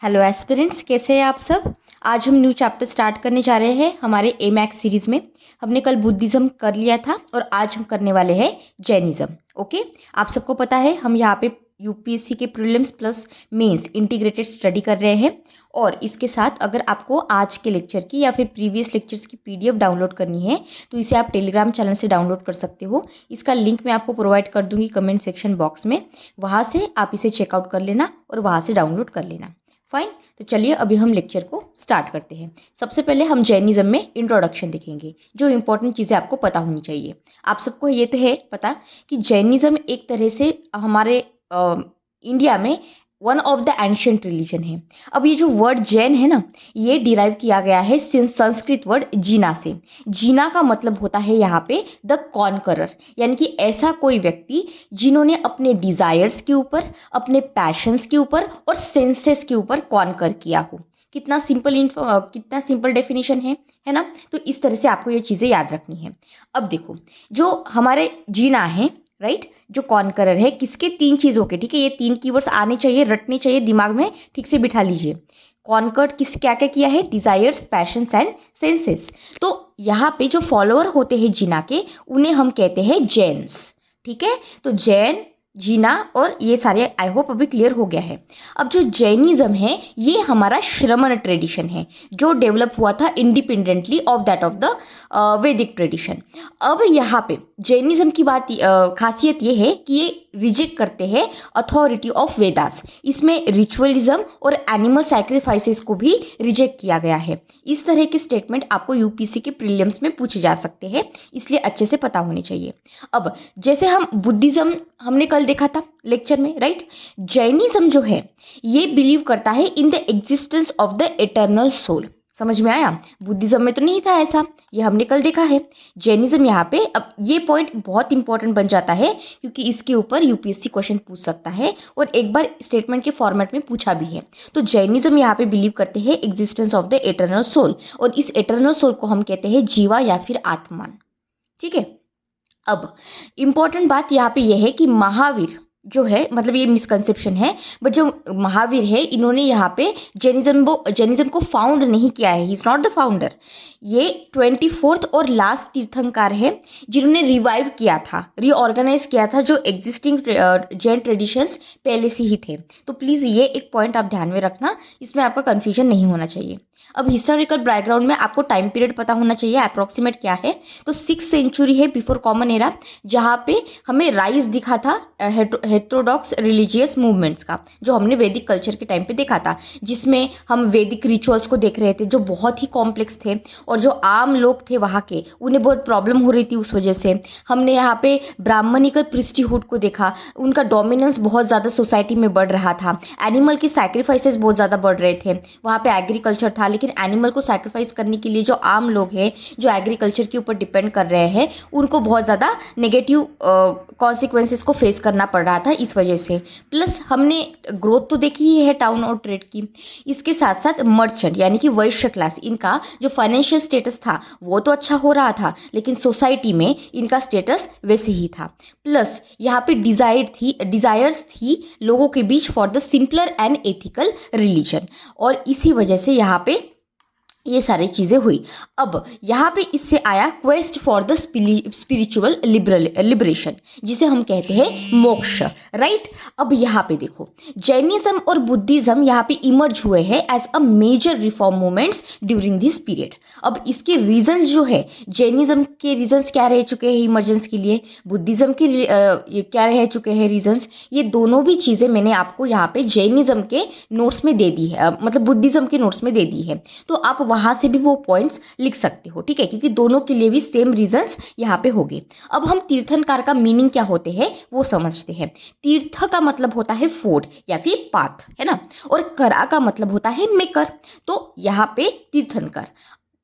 Hello aspirants, कैसे हैं आप सब। आज हम न्यू चैप्टर स्टार्ट करने जा रहे हैं हमारे एमैक्स सीरीज़ में। हमने कल बुद्धिज़्म कर लिया था और आज हम करने वाले हैं जैनिज़्म। ओके, आप सबको पता है हम यहाँ पे यूपीएससी के prelims plus mains integrated study कर रहे हैं। और इसके साथ अगर आपको आज के लेक्चर की या फिर प्रीवियस लेक्चर्स की पीडीएफ डाउनलोड करनी है तो इसे आप टेलीग्राम चैनल से डाउनलोड कर सकते हो। इसका लिंक मैं आपको प्रोवाइड कर दूंगी कमेंट सेक्शन बॉक्स में, वहाँ से आप इसे चेकआउट कर लेना और वहाँ से डाउनलोड कर लेना। फाइन, तो चलिए अभी हम लेक्चर को स्टार्ट करते हैं। सबसे पहले हम जैनिज़्म में इंट्रोडक्शन देखेंगे, जो इंपॉर्टेंट चीज़ें आपको पता होनी चाहिए। आप सबको ये तो है पता कि जैनिज़्म एक तरह से हमारे इंडिया में one of the ancient religion है। अब ये जो वर्ड जैन है ना, ये डिराइव किया गया है संस्कृत वर्ड जीना से। जीना का मतलब होता है यहाँ पे द कॉन्करर, यानी कि ऐसा कोई व्यक्ति जिन्होंने अपने डिज़ायर्स के ऊपर, अपने पैशंस के ऊपर और सेंसेस के ऊपर कॉन्कर किया हो। कितना सिंपल डेफिनेशन है ना। तो इस तरह से आपको ये चीज़ें याद रखनी है। अब देखो, जो हमारे जीना है राइट, जो कॉन्करर है किसके, तीन चीज़ों के, ठीक है। ये तीन कीवर्ड्स आने चाहिए, रटने चाहिए, दिमाग में ठीक से बिठा लीजिए। कॉन्कर्ड किस क्या क्या किया है, डिजायर्स, पैशंस एंड सेंसेस। तो यहाँ पे जो फॉलोअर होते हैं जीना के, उन्हें हम कहते हैं जैन्स, ठीक है। तो जैन, जीना और ये सारे आई होप अभी क्लियर हो गया है। अब जो जैनिज्म है ये हमारा श्रमण ट्रेडिशन है जो डेवलप हुआ था independently of that of the वैदिक ट्रेडिशन। अब यहाँ पे जैनिज्म की बात खासियत ये है कि ये रिजेक्ट करते हैं अथॉरिटी ऑफ वेदास। इसमें रिचुअलिज्म और एनिमल सैक्रिफाइसेस को भी रिजेक्ट किया गया है। इस तरह के स्टेटमेंट आपको यूपीएससी के प्रीलिम्स में पूछे जा सकते हैं, इसलिए अच्छे से पता होने चाहिए। अब जैसे हम बुद्धिज्म हमने कल देखा था लेक्चर में राइट। जैनिज्म जो है ये बिलीव करता है in the existence of the eternal soul. समझ में आया। बुद्धिज्म में तो नहीं था ऐसा, ये हमने कल देखा है। जैनिज्म यहाँ पे, अब ये पॉइंट बहुत इंपॉर्टेंट बन जाता है क्योंकि इसके ऊपर यूपीएससी क्वेश्चन पूछ सकता है और एक बार स्टेटमेंट के फॉर्मेट में पूछा भी है। तो जैनिज्म यहाँ पे बिलीव करते हैं existence of the eternal soul, और इस एटर्नल सोल को हम कहते हैं जीवा या फिर आत्मा, ठीक है। अब इम्पॉर्टेंट बात यहाँ पे यह है कि महावीर जो है, मतलब ये मिसकंसेप्शन है, बट जो महावीर है इन्होंने यहाँ पे जैनिज्म को फाउंड नहीं किया है। He is not the founder. ये 24th और लास्ट तीर्थंकर है जिन्होंने रिवाइव किया था, रीऑर्गेनाइज किया था जो एग्जिस्टिंग जैन ट्रेडिशंस पहले से ही थे। तो प्लीज़ ये एक पॉइंट आप ध्यान में रखना, इसमें आपका कन्फ्यूजन नहीं होना चाहिए। अब हिस्टोरिकल बैकग्राउंड में आपको टाइम पीरियड पता होना चाहिए अप्रोक्सीमेट क्या है। तो 6th सेंचुरी है बिफोर कॉमन एरा, जहाँ पे हमें राइज दिखा था हेटेरोडॉक्स रिलीजियस मूवमेंट्स का, जो हमने वैदिक कल्चर के टाइम पे देखा था, जिसमें हम वैदिक रिचुअल्स को देख रहे थे जो बहुत ही कॉम्प्लेक्स थे और जो आम लोग थे वहाँ के, उन्हें बहुत प्रॉब्लम हो रही थी। उस वजह से हमने यहाँ पे ब्राह्मणिकल प्रिस्टीहुड को देखा, उनका डोमिनेंस बहुत ज़्यादा सोसाइटी में बढ़ रहा था। एनिमल की सैक्रिफाइसेस बहुत ज़्यादा बढ़ रहे थे। वहाँ पे एग्रीकल्चर था, लेकिन एनिमल को सैक्रिफाइस करने के लिए जो आम लोग हैं जो एग्रीकल्चर के ऊपर डिपेंड कर रहे हैं, उनको बहुत ज़्यादा नेगेटिव कॉन्सिक्वेंसेस को फेस करना पड़ रहा था इस वजह से। प्लस हमने ग्रोथ तो देखी ही है टाउन और ट्रेड की, इसके साथ साथ मर्चेंट यानी कि वैश्य क्लास, इनका जो फाइनेंशियल स्टेटस था वो तो अच्छा हो रहा था, लेकिन सोसाइटी में इनका स्टेटस वैसे ही था। प्लस यहाँ पे डिजायर्स थी लोगों के बीच for the simpler and ethical religion, और इसी वजह से यहाँ पे ये सारी चीज़ें हुई। अब यहाँ पे इससे आया quest for the spiritual liberation, जिसे हम कहते हैं मोक्ष, राइट। अब यहाँ पे देखो, जैनिज्म और बुद्धिज्म यहाँ पे इमर्ज हुए हैं as a major reform movements during this period. अब इसके रीजंस जो है, जैनिज्म के रीजंस क्या रह चुके हैं इमर्जेंस के लिए, बुद्धिज्म के क्या रह चुके हैं रीजंस, ये दोनों भी चीज़ें मैंने आपको यहाँ पे जैनिज्म के नोट्स में दे दी है, मतलब बुद्धिज्म के नोट्स में दे दी है। तो आप वहाँ से भी वो पॉइंट्स लिख सकते हो, ठीक है, क्योंकि दोनों के लिए भी सेम रीजंस यहाँ पे होंगे। अब हम तीर्थंकर का मीनिंग क्या होते हैं वो समझते हैं। तीर्थ का मतलब होता है फोर्ड या फिर पाथ, है ना, और करा का मतलब होता है मेकर। तो यहाँ पे तीर्थंकर,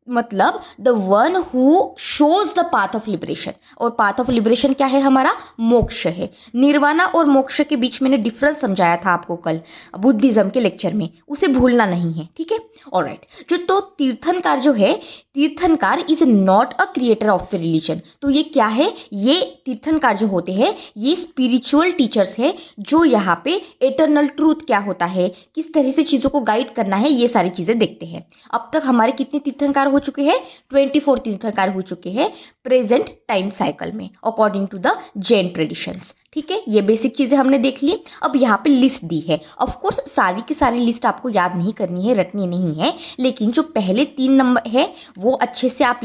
मतलब the one who shows the path of liberation. और पाथ ऑफ लिबरेशन क्या है? हमारा मोक्ष है। निर्वाणा और मोक्ष के बीच मैंने डिफरेंस समझाया था आपको कल बुद्धिज्म के लेक्चर में, उसे भूलना नहीं है, ठीक है। ऑलराइट, जो तो तीर्थंकार जो है, tirthankar is not a creator of the religion. तो ये क्या है? ये तीर्थंकार जो होते हैं ये स्पिरिचुअल टीचर्स है, जो यहाँ पे एटर्नल ट्रूथ क्या होता है, किस तरह से चीज़ों को गाइड करना है, ये सारी चीज़ें देखते हैं। अब तक हमारे कितने तीर्थंकार हो चुके हैं? 24 तीर्थंकार हो चुके हैं प्रेजेंट टाइम साइकिल में according to the Jain traditions, ठीक है। ये बेसिक चीज़ें हमने देख ली। अब यहाँ पे लिस्ट दी है, ऑफ कोर्स सारी की सारी लिस्ट आपको याद नहीं करनी है, रटनी नहीं है, लेकिन जो पहले 3 नंबर है वो अच्छे से आप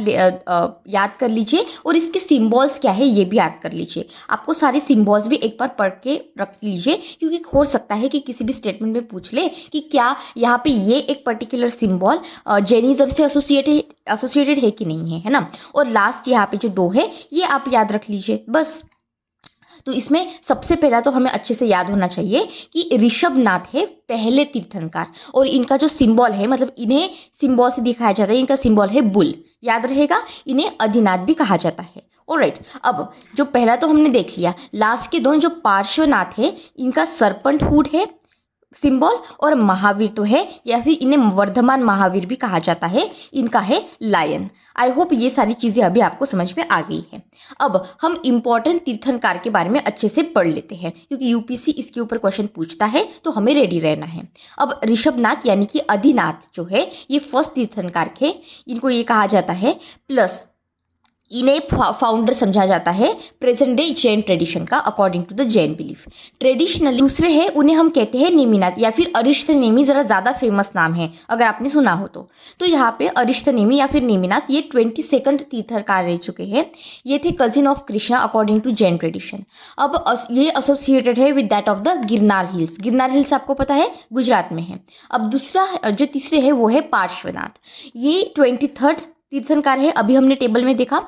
याद कर लीजिए, और इसके सिम्बॉल्स क्या है ये भी याद कर लीजिए। आपको सारे सिम्बॉल्स भी एक बार पढ़ के रख लीजिए, क्योंकि हो सकता है कि किसी भी स्टेटमेंट में पूछ ले कि क्या यहाँ पे ये एक पर्टिकुलर सिम्बॉल जैनिज्म से एसोसिएटेड है कि नहीं है, है ना। और लास्ट यहाँ पे जो 2 है ये आप याद रख लीजिए बस। तो इसमें सबसे पहला तो हमें अच्छे से याद होना चाहिए कि ऋषभनाथ है पहले तीर्थंकार, और इनका जो सिंबल है, मतलब इन्हें सिंबल से दिखाया जाता है, इनका सिंबल है बुल, याद रहेगा। इन्हें अधिनाथ भी कहा जाता है। ऑलराइट, अब जो पहला तो हमने देख लिया, लास्ट के 2 जो पार्श्वनाथ है इनका सरपंट हुड है सिंबल, और महावीर तो है, या फिर इन्हें वर्धमान महावीर भी कहा जाता है, इनका है लायन। आई होप ये सारी चीज़ें अभी आपको समझ में आ गई है। अब हम इंपॉर्टेंट तीर्थंकार के बारे में अच्छे से पढ़ लेते हैं, क्योंकि यूपीसी इसके ऊपर क्वेश्चन पूछता है, तो हमें रेडी रहना है। अब ऋषभनाथ यानी कि अधिनाथ जो है ये फर्स्ट तीर्थंकार थे, इनको ये कहा जाता है, प्लस इन्हें फाउंडर समझा जाता है प्रेजेंट डे जैन ट्रेडिशन का according to the Jain belief. Traditionally दूसरे हैं, उन्हें हम कहते हैं नेमिनाथ या फिर अरिष्टनेमी, ज़रा ज़्यादा फेमस नाम है अगर आपने सुना हो तो यहाँ पे अरिष्टनेमी या फिर नेमिनाथ ये 22nd तीर्थंकार रह चुके हैं। ये थे cousin of Krishna according to Jain tradition. अब ये एसोसिएटेड है with that of the Girnar hills. Girnar hills आपको पता है गुजरात में है। अब दूसरा जो तीसरे है वो है पार्श्वनाथ, ये 23rd तीर्थंकार है। अभी हमने टेबल में देखा,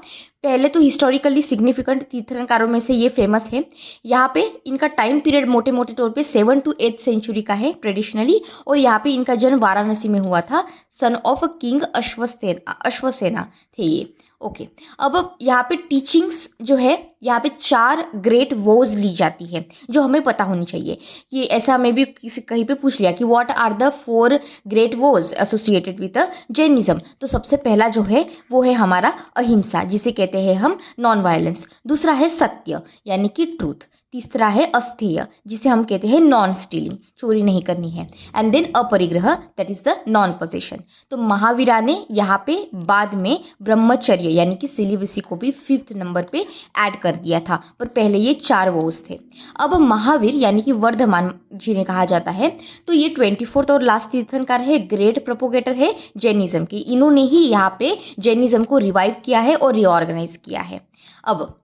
पहले तो हिस्टोरिकली सिग्निफिकेंट तीर्थंकारों में से ये फेमस है। यहाँ पे इनका टाइम पीरियड मोटे मोटे तौर पे 7 to 8th सेंचुरी का है ट्रेडिशनली, और यहाँ पे इनका जन्म वाराणसी में हुआ था। सन ऑफ किंग अश्वसेना थे ये। ओके, अब यहाँ पे टीचिंग्स जो है, यहाँ पे 4 ग्रेट वोज ली जाती है जो हमें पता होनी चाहिए। कि ऐसा हमें भी किसी कहीं पे पूछ लिया कि what are the 4 great vows associated with Jainism, तो सबसे पहला जो है वो है हमारा अहिंसा, जिसे कहते हैं हम नॉन वायलेंस। दूसरा है सत्य यानी कि ट्रूथ। तीसरा है अस्थेय, जिसे हम कहते हैं नॉन स्टीलिंग, चोरी नहीं करनी है। And then aparigraha, that is the non possession. तो महावीरा ने यहाँ पे बाद में ब्रह्मचर्य यानी कि सिलिबसी को भी 5th नंबर पे ऐड कर दिया था, पर पहले ये 4 वोज थे। अब महावीर यानी कि वर्धमान जिन्हें कहा जाता है, तो ये 24th और लास्ट तीर्थंकार है, ग्रेट प्रोपोगेटर है जैनिज्म के। इन्होंने ही यहाँ पे जैनिज्म को रिवाइव किया है और रिऑर्गेनाइज किया है। अब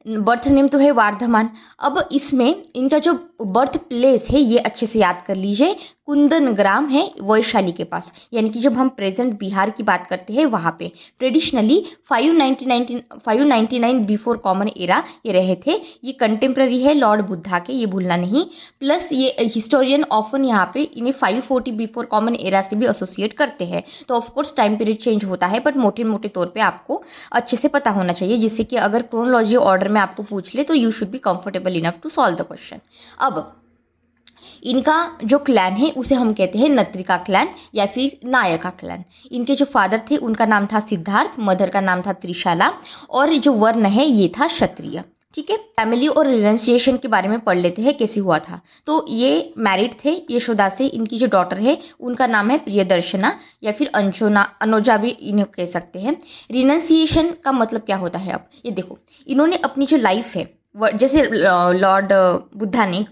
बर्थ नेम तो है वर्धमान। अब इसमें इनका जो बर्थ प्लेस है ये अच्छे से याद कर लीजिए, कुंदन ग्राम है वैशाली के पास, यानी कि जब हम प्रेजेंट बिहार की बात करते हैं वहाँ पे। ट्रेडिशनली 599 बिफोर कॉमन एरा ये रहे थे। ये कंटेम्प्रेरी है लॉर्ड बुद्धा के, ये भूलना नहीं। प्लस ये हिस्टोरियन ऑफन यहाँ पे इन्हें 540 बिफोर कॉमन एरा से भी एसोसिएट करते हैं। तो ऑफकोर्स टाइम पीरियड चेंज होता है, बट मोटे मोटे तौर पर आपको अच्छे से पता होना चाहिए, जिससे कि अगर क्रोनोलॉजी ऑर्डर में आपको पूछ ले तो you should be comfortable enough to solve the question. अब इनका जो क्लैन है उसे हम कहते हैं नत्रिका क्लैन या फिर नायका क्लैन। इनके जो फादर थे उनका नाम था सिद्धार्थ, मदर का नाम था त्रिशाला, और जो वर्ण है ये था क्षत्रिय। ठीक है, फैमिली और रिनाउंसिएशन के बारे में पढ़ लेते हैं कैसे हुआ था। तो ये मैरिड थे यशोदा से। इनकी जो डॉटर है उनका नाम है प्रियदर्शना या फिर अनोजा भी इन्हें कह सकते हैं। रिनाउंसिएशन का मतलब क्या होता है, अब ये देखो, इन्होंने अपनी जो लाइफ है, जैसे लॉर्ड बुद्धा ने,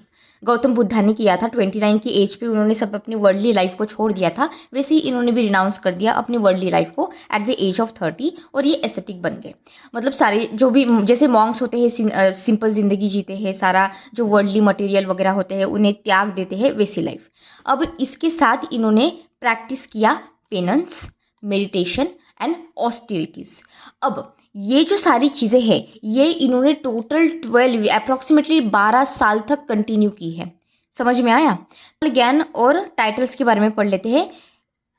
गौतम बुद्धा ने किया था 29 की एज पे उन्होंने सब अपनी वर्ल्डली लाइफ को छोड़ दिया था, वैसे ही इन्होंने भी रिनाउंस कर दिया अपनी वर्ल्डली लाइफ को एट द एज ऑफ 30, और ये एस्थेटिक बन गए। मतलब सारे जो भी जैसे मॉन्क्स होते हैं सिंपल ज़िंदगी जीते हैं, सारा जो वर्ल्डली मटेरियल वगैरह होते हैं उन्हें त्याग देते हैं, वैसी लाइफ। अब इसके साथ इन्होंने प्रैक्टिस किया पेनेंस, मेडिटेशन एंड ऑस्टेरिटीज़। अब ये जो सारी चीज़ें हैं ये इन्होंने टोटल 12 अप्रॉक्सीमेटली 12 साल तक कंटिन्यू की है। समझ में आया? ज्ञान और टाइटल्स के बारे में पढ़ लेते हैं।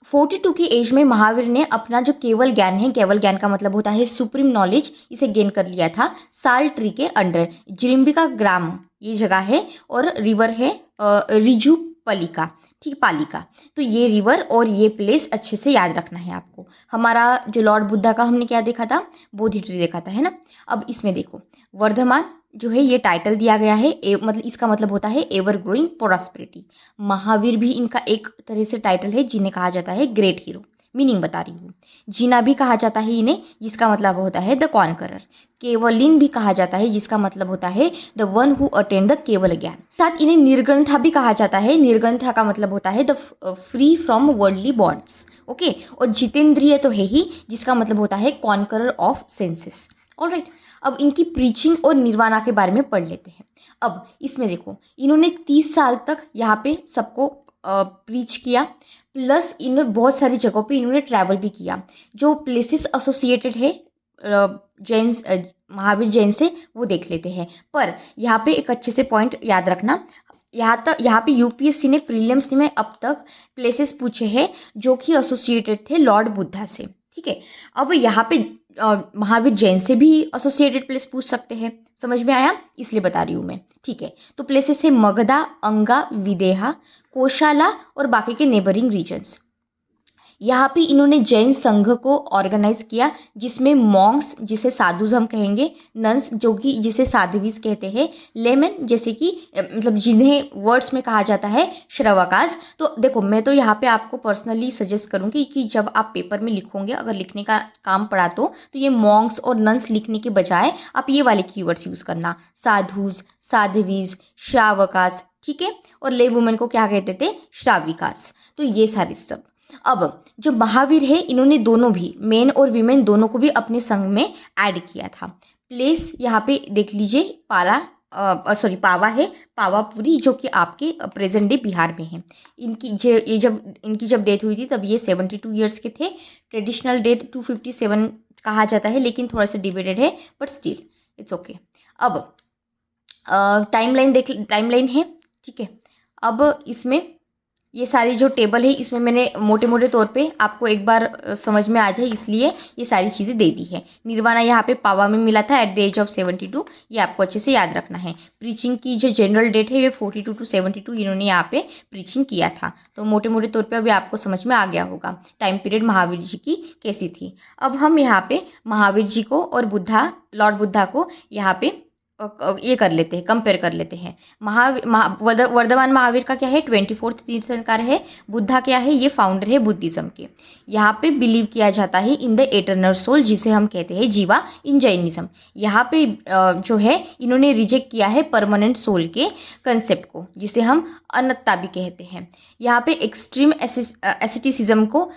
42 की एज में महावीर ने अपना जो केवल ज्ञान है, केवल ज्ञान का मतलब होता है सुप्रीम नॉलेज, इसे गेन कर लिया था साल ट्री के अंडर। जिरिम्बिका ग्राम ये जगह है और रिवर है रिजू पलिका, ठीक, पालिका। तो ये रिवर और ये प्लेस अच्छे से याद रखना है आपको। हमारा जो लॉर्ड बुद्धा का हमने क्या देखा था, बोधि ट्री देखा था, है ना। अब इसमें देखो वर्धमान जो है ये टाइटल दिया गया है, मतलब इसका मतलब होता है एवर ग्रोइंग प्रॉस्पेरिटी। महावीर भी इनका एक तरह से टाइटल है, जिन्हें कहा जाता है ग्रेट हीरो, मीनिंग बता रही हूँ। जीना भी कहा जाता है इन्हें, जिसका मतलब होता है द कॉन्करर। केवलिन भी कहा जाता है, जिसका मतलब होता है the one who attend the केवल ज्ञान। साथ इन्हें निर्ग्रंथा भी कहा जाता है। निर्ग्रंथा का मतलब होता है the free from worldly bonds, okay. और जितेंद्रिय तो है ही, जिसका मतलब होता है कॉन्करर ऑफ सेंसेस। ऑलराइट, अब इनकी प्रीचिंग और निर्वाणा के बारे में पढ़ लेते हैं। अब इसमें देखो इन्होंने 30 साल तक यहाँ पे सबको प्रीच किया, प्लस इन्होंने बहुत सारी जगहों पे इन्होंने ट्रैवल भी किया। जो प्लेसेस एसोसिएटेड है जैन महावीर जैन से वो देख लेते हैं। पर यहाँ पे एक अच्छे से पॉइंट याद रखना, यहाँ पे यूपीएससी ने प्रीलिम्स में अब तक प्लेसेस पूछे हैं जो कि एसोसिएटेड थे लॉर्ड बुद्धा से, ठीक है। अब यहाँ पे महावीर जैन से भी एसोसिएटेड प्लेस पूछ सकते हैं, समझ में आया, इसलिए बता रही हूँ मैं, ठीक है। तो प्लेसेस है मगधा, अंगा, विदेहा, कोशाला और बाकी के नेबरिंग रीजन्स। यहाँ पे इन्होंने जैन संघ को ऑर्गेनाइज किया, जिसमें मॉन्क्स जिसे साधुज हम कहेंगे, नन्स जो कि जिसे साध्वीज कहते हैं, लेमन जैसे कि मतलब जिन्हें वर्ड्स में कहा जाता है श्रवकास। तो देखो मैं तो यहाँ पे आपको पर्सनली सजेस्ट करूँगी कि जब आप पेपर में लिखोगे, अगर लिखने का काम पड़ा तो ये मॉन्क्स और नन्स लिखने के बजाय आप ये वाले कीवर्ड्स यूज़ करना, साधुज, साध्वीज, श्रावकास, ठीक है। और ले वुमेन को क्या कहते थे, श्राविकास। तो ये सारे सब। अब जो महावीर है इन्होंने दोनों भी मेन और वीमेन दोनों को भी अपने संघ में ऐड किया था। प्लेस यहाँ पे देख लीजिए, पावा है, पावापुरी, जो कि आपके प्रेजेंट डे बिहार में है। इनकी जब डेथ हुई थी तब ये 72 ईयर्स के थे। ट्रेडिशनल डेथ 257 कहा जाता है, लेकिन थोड़ा सा डिबेटेड है, बट स्टिल इट्स ओके। अब टाइमलाइन है, ठीक है। अब इसमें ये सारी जो टेबल है इसमें मैंने मोटे मोटे तौर पे आपको एक बार समझ में आ जाए इसलिए ये सारी चीज़ें दे दी है। निर्वाणा यहाँ पे पावा में मिला था एट द एज ऑफ 72, ये आपको अच्छे से याद रखना है। प्रीचिंग की जो जनरल डेट है ये 42 to 72 इन्होंने यहाँ पे प्रीचिंग किया था। तो मोटे मोटे तौर पे अभी आपको समझ में आ गया होगा टाइम पीरियड महावीर जी की कैसी थी। अब हम यहाँ पे महावीर जी को और लॉर्ड बुद्धा को यहाँ पे ये कर लेते हैं, कंपेयर कर लेते हैं। वर्धमान महावीर का क्या है, 24th तीर्थंकर है। बुद्धा क्या है, ये फाउंडर है बुद्धिज्म के। यहाँ पे बिलीव किया जाता है इन द एटर्नल सोल, जिसे हम कहते हैं जीवा इन जैनिज्म। यहाँ पे जो है इन्होंने रिजेक्ट किया है परमानेंट सोल के कंसेप्ट को, जिसे हम अनंतता भी कहते हैं। यहाँ पे एक्सट्रीम एसिटिसिज्म को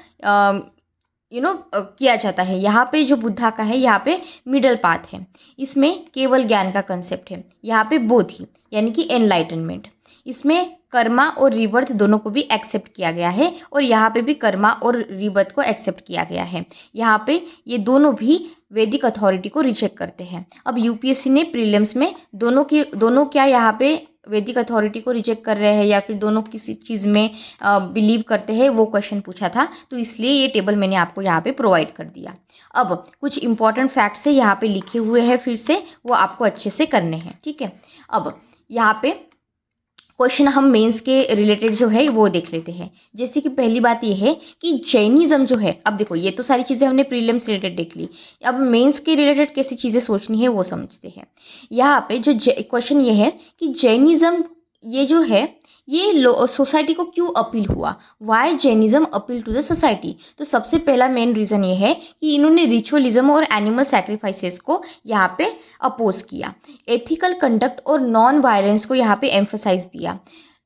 किया जाता है। यहाँ पे जो बुद्धा का है यहाँ पे मिडल पाथ है, इसमें केवल ज्ञान का कंसेप्ट है। यहाँ पे बोधि यानी कि एनलाइटनमेंट, इसमें कर्मा और रिबर्थ दोनों को भी एक्सेप्ट किया गया है, और यहाँ पे भी कर्मा और रिबर्थ को एक्सेप्ट किया गया है। यहाँ पे ये दोनों भी वैदिक अथॉरिटी को रिजेक्ट करते हैं। अब यूपीएससी ने प्रीलिम्स में दोनों क्या यहाँ पे वैदिक अथॉरिटी को रिजेक्ट कर रहे हैं या फिर दोनों किसी चीज़ में बिलीव करते हैं, वो क्वेश्चन पूछा था, तो इसलिए ये टेबल मैंने आपको यहाँ पे प्रोवाइड कर दिया। अब कुछ इंपॉर्टेंट फैक्ट्स है यहाँ पे लिखे हुए हैं, फिर से वो आपको अच्छे से करने हैं, ठीक है। अब यहाँ पे क्वेश्चन हम मेंस के रिलेटेड जो है वो देख लेते हैं। जैसे कि पहली बात ये है कि जैनिज्म जो है, अब देखो ये तो सारी चीज़ें हमने प्रीलिम्स रिलेटेड देख ली, अब मेंस के रिलेटेड कैसी चीज़ें सोचनी है वो समझते हैं। यहाँ पे जो क्वेश्चन ये है कि जैनिज्म ये जो है ये सोसाइटी को क्यों अपील हुआ, why Jainism appeal to the society. तो सबसे पहला मेन रीज़न ये है कि इन्होंने रिचुअलिज्म और एनिमल सैक्रिफाइसेस को यहाँ पे अपोज किया, एथिकल कंडक्ट और नॉन वायलेंस को यहाँ पे एम्फोसाइज दिया।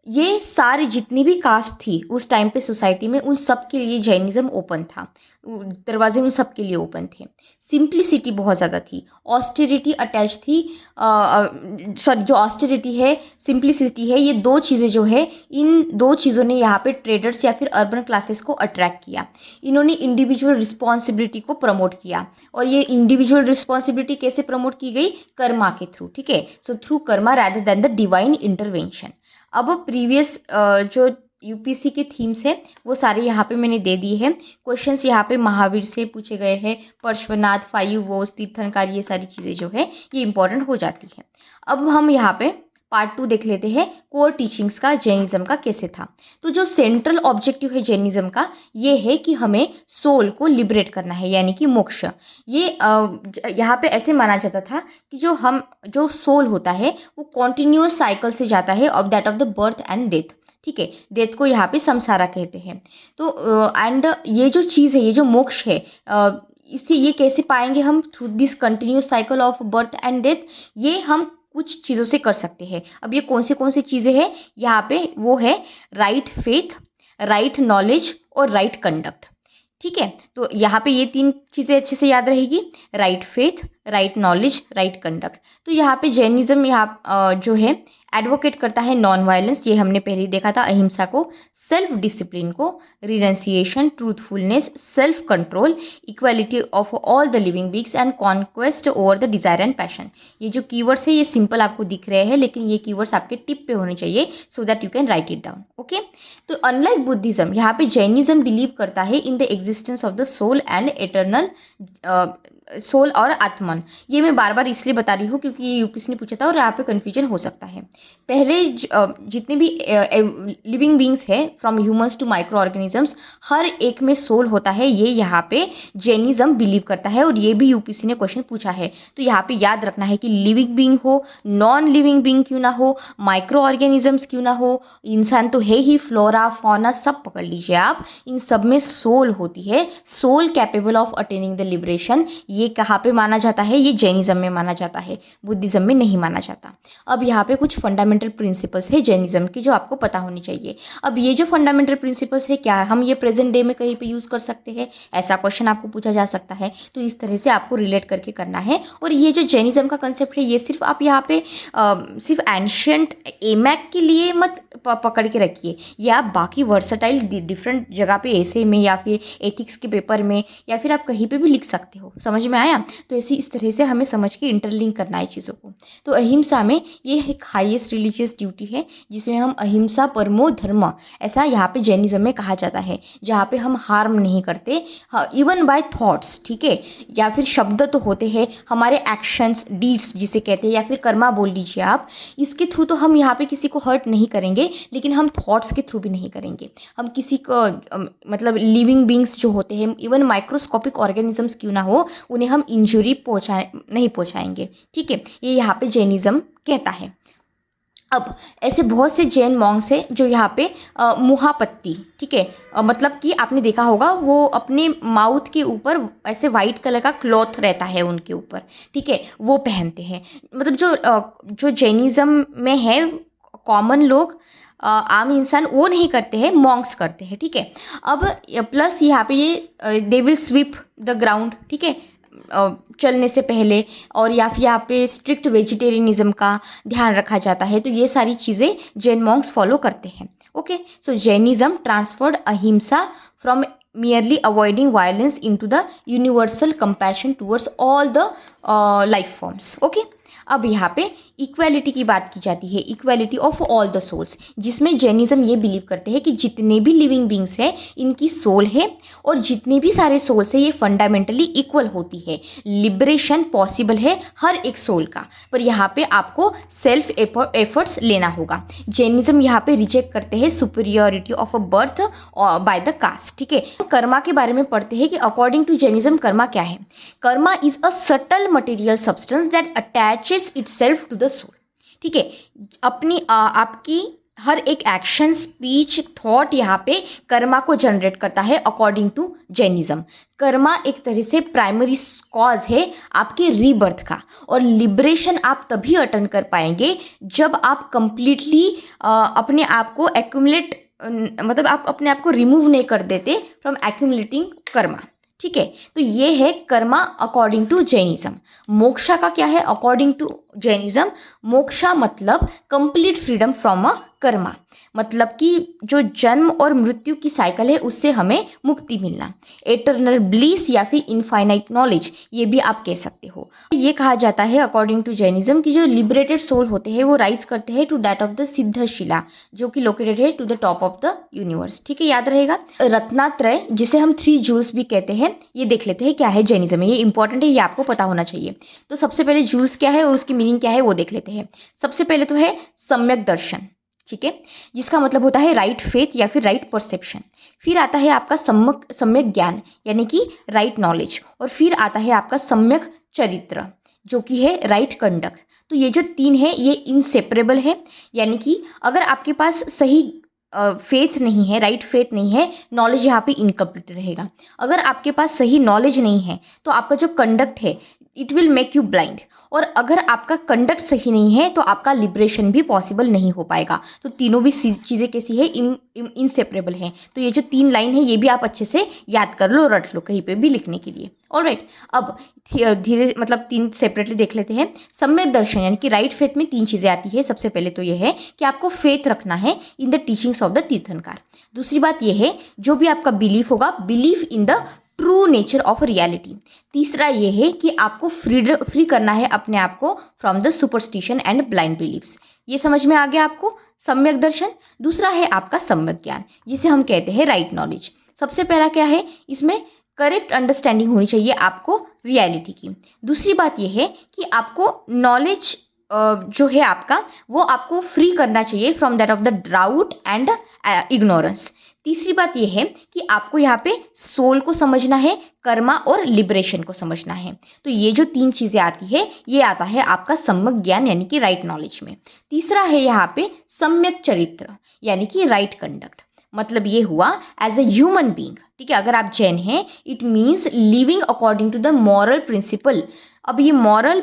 ये सारी जितनी भी कास्ट थी उस टाइम पे सोसाइटी में, उन सब के लिए जैनिज्म ओपन था, दरवाजे उन सब के लिए ओपन थे। सिंप्लिसिटी बहुत ज़्यादा थी, ऑस्टेरिटी अटैच थी, सॉरी जो ऑस्टेरिटी है सिंप्लिसिटी है, ये दो चीज़ें जो है, इन दो चीज़ों ने यहाँ पे ट्रेडर्स या फिर अर्बन क्लासेस को अट्रैक्ट किया। इन्होंने इंडिविजुअल रिस्पॉन्सिबिलिटी को प्रमोट किया, और ये इंडिविजुअल रिस्पॉन्सिबिलिटी कैसे प्रमोट की गई, कर्मा के थ्रू, ठीक है। So through Karma rather than the divine intervention. अब प्रीवियस जो यूपीएससी के थीम्स है वो सारे यहाँ पे मैंने दे दिए हैं। क्वेश्चंस यहाँ पे महावीर से पूछे गए हैं, पार्श्वनाथ, 5 वोस, तीर्थंकर, ये सारी चीज़ें जो है ये इंपॉर्टेंट हो जाती है। अब हम यहाँ पे पार्ट 2 देख लेते हैं, कोर टीचिंग्स का जैनिज्म का कैसे था। तो जो सेंट्रल ऑब्जेक्टिव है जैनिज्म का ये है कि हमें सोल को लिबरेट करना है, यानी कि मोक्ष। ये यहाँ पे ऐसे माना जाता था कि जो सोल होता है वो कॉन्टिन्यूअस साइकिल से जाता है of that of the birth and death. ठीक है, डेथ को यहाँ पे संसारा कहते हैं। तो एंड ये जो चीज़ है, ये जो मोक्ष है, इससे ये कैसे पाएंगे हम, through this continuous cycle of birth and death, ये हम कुछ चीज़ों से कर सकते हैं। अब ये कौन से चीज़ें हैं यहाँ पे, वो है राइट फेथ, राइट नॉलेज और राइट कंडक्ट। ठीक है, तो यहाँ पे ये 3 चीज़ें अच्छे से याद रहेगी, right faith, right knowledge, right conduct. तो यहाँ पे जैनिज्म यहाँ जो है एडवोकेट करता है नॉन वायलेंस, ये हमने पहले ही देखा था, अहिंसा को, सेल्फ डिसिप्लिन को, renunciation, truthfulness, self control, equality of all the living beings and conquest over the desire and passion. ये जो कीवर्ड्स है ये सिंपल आपको दिख रहे हैं, लेकिन ये कीवर्ड्स आपके टिप पे होने चाहिए so that you can write it down. Okay, तो अनलाइक बुद्धिज्म, यहाँ पे जैनिज्म बिलीव करता है in the existence of the soul and eternal soul और आत्मन। ये मैं बार बार इसलिए बता रही हूँ क्योंकि ये यूपीएससी ने पूछा था और यहाँ पे कन्फ्यूजन हो सकता है। पहले जितने भी लिविंग बींग्स है from humans to micro organisms, हर एक में सोल होता है, ये यहाँ पे जैनिज्म बिलीव करता है और ये भी यूपीएससी ने क्वेश्चन पूछा है। तो यहाँ पे याद रखना है कि लिविंग बींग हो, नॉन लिविंग बींग क्यों ना हो, माइक्रो ऑर्गेनिजम्स क्यों ना हो, इंसान तो है ही, फ्लोरा फौना सब पकड़ लीजिए आप, इन सब में सोल होती है, soul capable of attaining the liberation. ये कहाँ पे माना जाता है, ये जैनिज्म में माना जाता है, बुद्धिज्म में नहीं माना जाता। अब यहाँ पे कुछ फंडामेंटल प्रिंसिपल्स है जैनिज्म की जो आपको पता होनी चाहिए। अब ये जो फंडामेंटल प्रिंसिपल्स है, क्या हम ये प्रेजेंट डे में कहीं पे यूज़ कर सकते हैं, ऐसा क्वेश्चन आपको पूछा जा सकता है। तो इस तरह से आपको रिलेट करके करना है। और ये जो जैनिज्म का कंसेप्ट है ये सिर्फ आप यहाँ पे सिर्फ एंशियंट एमैक के लिए मत पकड़ के रखिए, ये आप बाकी वर्सटाइल डिफरेंट जगह पे ऐसे में या फिर एथिक्स के पेपर में या फिर आप कहीं पे भी लिख सकते हो। समझ में आया? तो ऐसी इस तरह से हमें समझ के इंटरलिंक करना है चीज़ों को। तो अहिंसा में ये एक हाईएस्ट रिलीजियस ड्यूटी है जिसमें हम अहिंसा परमो धर्म, ऐसा यहाँ पे जैनिज्म में कहा जाता है, जहाँ पे हम हार्म नहीं करते, इवन बाय थॉट्स। ठीक है, या फिर शब्द तो होते हैं, हमारे एक्शंस, डीड्स जिसे कहते हैं, या फिर कर्मा बोल लीजिए आप, इसके थ्रू तो हम यहाँ पे किसी को हर्ट नहीं करेंगे, लेकिन हम थॉट्स के थ्रू भी नहीं करेंगे। हम किसी को मतलब लिविंग बींग्स जो होते हैं, इवन माइक्रोस्कोपिक ऑर्गेनिजम्स क्यों ना हो, उन्हें हम इंजुरी नहीं पहुंचाएंगे। ठीक है, ये यहाँ पे जैनिज्म कहता है। अब ऐसे बहुत से जैन मॉन्क्स हैं जो यहाँ पे मुहापत्ती, ठीक है, मतलब कि आपने देखा होगा वो अपने माउथ के ऊपर ऐसे वाइट कलर का क्लॉथ रहता है उनके ऊपर, ठीक है, वो पहनते हैं। मतलब जो जैनिज्म में है कॉमन लोग, आम इंसान वो नहीं करते हैं, मॉन्क्स करते हैं। ठीक है, अब प्लस यहाँ पे ये they will sweep the ground, ठीक है, चलने से पहले, और या फिर यहाँ पे स्ट्रिक्ट वेजिटेरियनिज्म का ध्यान रखा जाता है। तो ये सारी चीज़ें जैन मॉन्क्स फॉलो करते हैं। ओके, सो जैनिज्म ट्रांसफर्ड अहिंसा from merely avoiding violence into the universal compassion towards all the life forms. Okay, अब यहाँ पे इक्वालिटी की बात की जाती है, equality of all the souls, जिसमें जैनिज्म ये बिलीव करते हैं कि जितने भी लिविंग बींग्स हैं इनकी सोल है और जितने भी सारे सोल्स हैं ये फंडामेंटली इक्वल होती है। लिबरेशन पॉसिबल है हर एक सोल का, पर यहाँ पे आपको सेल्फ एफर्ट्स लेना होगा। जैनिज्म यहाँ पे रिजेक्ट करते हैं superiority of a birth by the caste. ठीक है, कर्मा के बारे में पढ़ते हैं कि अकॉर्डिंग टू जैनिज्म कर्मा क्या है। Karma is a subtle material substance that attaches itself to the soul. ठीक है, अपनी आपकी हर एक एक्शन, स्पीच, थॉट यहाँ पे कर्मा को जनरेट करता है अकॉर्डिंग टू जैनिज्म। कर्मा एक तरह से प्राइमरी कॉज है आपके रीबर्थ का, और लिबरेशन आप तभी अटेन कर पाएंगे जब आप कंप्लीटली अपने आप को एक्यूमुलेट, मतलब आप अपने आप को रिमूव नहीं कर देते फ्रॉम एक्यूमुलेटिंग कर्मा। ठीक है, तो ये है karma according to Jainism. Moksha का क्या है अकॉर्डिंग टू जैनिज्म? मोक्षा मतलब complete freedom from a karma, मतलब कि जो जन्म और मृत्यु की साइकिल है उससे हमें मुक्ति मिलना। एटर्नल ब्लिस या फिर इनफाइनाइट नॉलेज, ये भी आप कह सकते हो। ये कहा जाता है अकॉर्डिंग टू जैनिज्म कि जो लिबरेटेड सोल होते हैं वो राइज करते हैं to that of the Siddhashila, जो कि लोकेटेड है to the top of the universe. ठीक है, याद रहेगा। रत्नात्रय, जिसे हम 3 जूल्स भी कहते हैं, ये देख लेते हैं क्या है जैनिज्म में। ये इंपॉर्टेंट है, ये आपको पता होना चाहिए। तो सबसे पहले जूल्स क्या है और उसकी मीनिंग क्या है वो देख लेते हैं। सबसे पहले तो है सम्यक दर्शन, ठीक है, जिसका मतलब होता है राइट फेथ या फिर राइट परसेप्शन। फिर आता है आपका सम्यक ज्ञान यानी कि राइट नॉलेज। और फिर आता है आपका सम्यक चरित्र, जो कि है राइट कंडक्ट। तो ये जो 3 है ये इनसेपरेबल है, यानी कि अगर आपके पास सही फेथ नहीं है, राइट फेथ नहीं है, नॉलेज यहाँ पे इनकम्प्लीट रहेगा। अगर आपके पास सही नॉलेज नहीं है तो आपका जो कंडक्ट है it will make you blind. और अगर आपका कंडक्ट सही नहीं है तो आपका लिबरेशन भी पॉसिबल नहीं हो पाएगा। तो तीनों भी चीज़ें कैसी है, इनसेपरेबल हैं। तो ये जो 3 लाइन है ये भी आप अच्छे से याद कर लो, रट लो कहीं पे भी लिखने के लिए। ऑलराइट, अब धीरे मतलब 3 सेपरेटली देख लेते हैं। सम्यक दर्शन यानी कि राइट फेथ में 3 चीज़ें आती है। सबसे पहले तो ये है कि आपको फेथ रखना है in the teachings of the तीर्थंकर। दूसरी बात ये है जो भी आपका बिलीफ होगा, believe in the true nature of reality. तीसरा ये है कि आपको फ्री करना है अपने आप को from the superstition and blind beliefs. ये समझ में आ गया आपको सम्यक दर्शन। दूसरा है आपका सम्यक ज्ञान, जिसे हम कहते हैं राइट नॉलेज। सबसे पहला क्या है, इसमें करेक्ट अंडरस्टैंडिंग होनी चाहिए आपको रियलिटी की। दूसरी बात यह है कि आपको नॉलेज जो है आपका वो आपको फ्री करना चाहिए from that of the doubt and ignorance. तीसरी बात यह है कि आपको यहाँ पे सोल को समझना है, कर्मा और लिबरेशन को समझना है। तो ये जो 3 चीज़ें आती है ये आता है आपका सम्यक ज्ञान यानी कि राइट नॉलेज में। तीसरा है यहाँ पे सम्यक चरित्र यानी कि राइट कंडक्ट। मतलब ये हुआ एज ए ह्यूमन बीइंग, ठीक है। अगर आप जैन हैं it means living according to the moral principle. अब ये मॉरल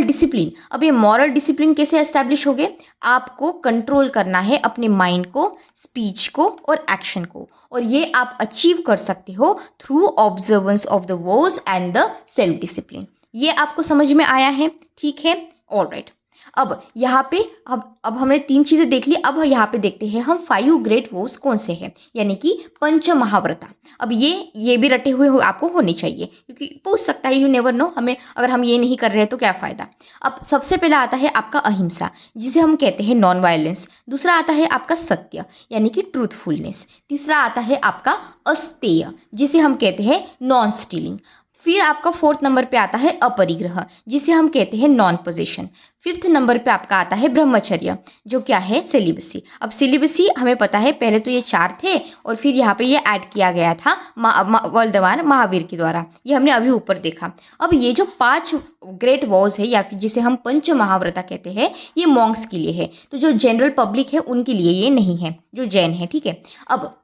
डिसिप्लिन, अब ये मॉरल डिसिप्लिन कैसे एस्टैब्लिश हो गए, आपको कंट्रोल करना है अपने माइंड को, स्पीच को और एक्शन को। और ये आप अचीव कर सकते हो through observance of the was and the self discipline. ये आपको समझ में आया है, ठीक है। ऑलराइट, अब यहाँ पे अब हमने 3 चीज़ें देख ली। अब यहाँ पे देखते हैं हम 5 ग्रेट वोस कौन से हैं, यानी कि पंच महाव्रता। अब ये भी रटे हुए आपको होने चाहिए, क्योंकि पूछ सकता है, यू नेवर नो, हमें अगर हम ये नहीं कर रहे हैं तो क्या फ़ायदा। अब सबसे पहला आता है आपका अहिंसा, जिसे हम कहते हैं नॉन वायलेंस। दूसरा आता है आपका सत्य यानी कि ट्रूथफुलनेस। तीसरा आता है आपका अस्तेय, जिसे हम कहते हैं नॉन स्टीलिंग। फिर आपका 4th नंबर पे आता है अपरिग्रह, जिसे हम कहते हैं नॉन पोजेशन। 5th नंबर पे आपका आता है ब्रह्मचर्य, जो क्या है सेलिबसी। अब सेलिबसी हमें पता है पहले तो ये 4 थे और फिर यहाँ पे ये ऐड किया गया था वर्धमान महावीर के द्वारा, ये हमने अभी ऊपर देखा। अब ये जो 5 ग्रेट वॉज है या फिर जिसे हम पंच महाव्रता कहते हैं, ये मॉन्क्स के लिए है। तो जो जनरल पब्लिक है उनके लिए ये नहीं है, जो जैन है, ठीक है। अब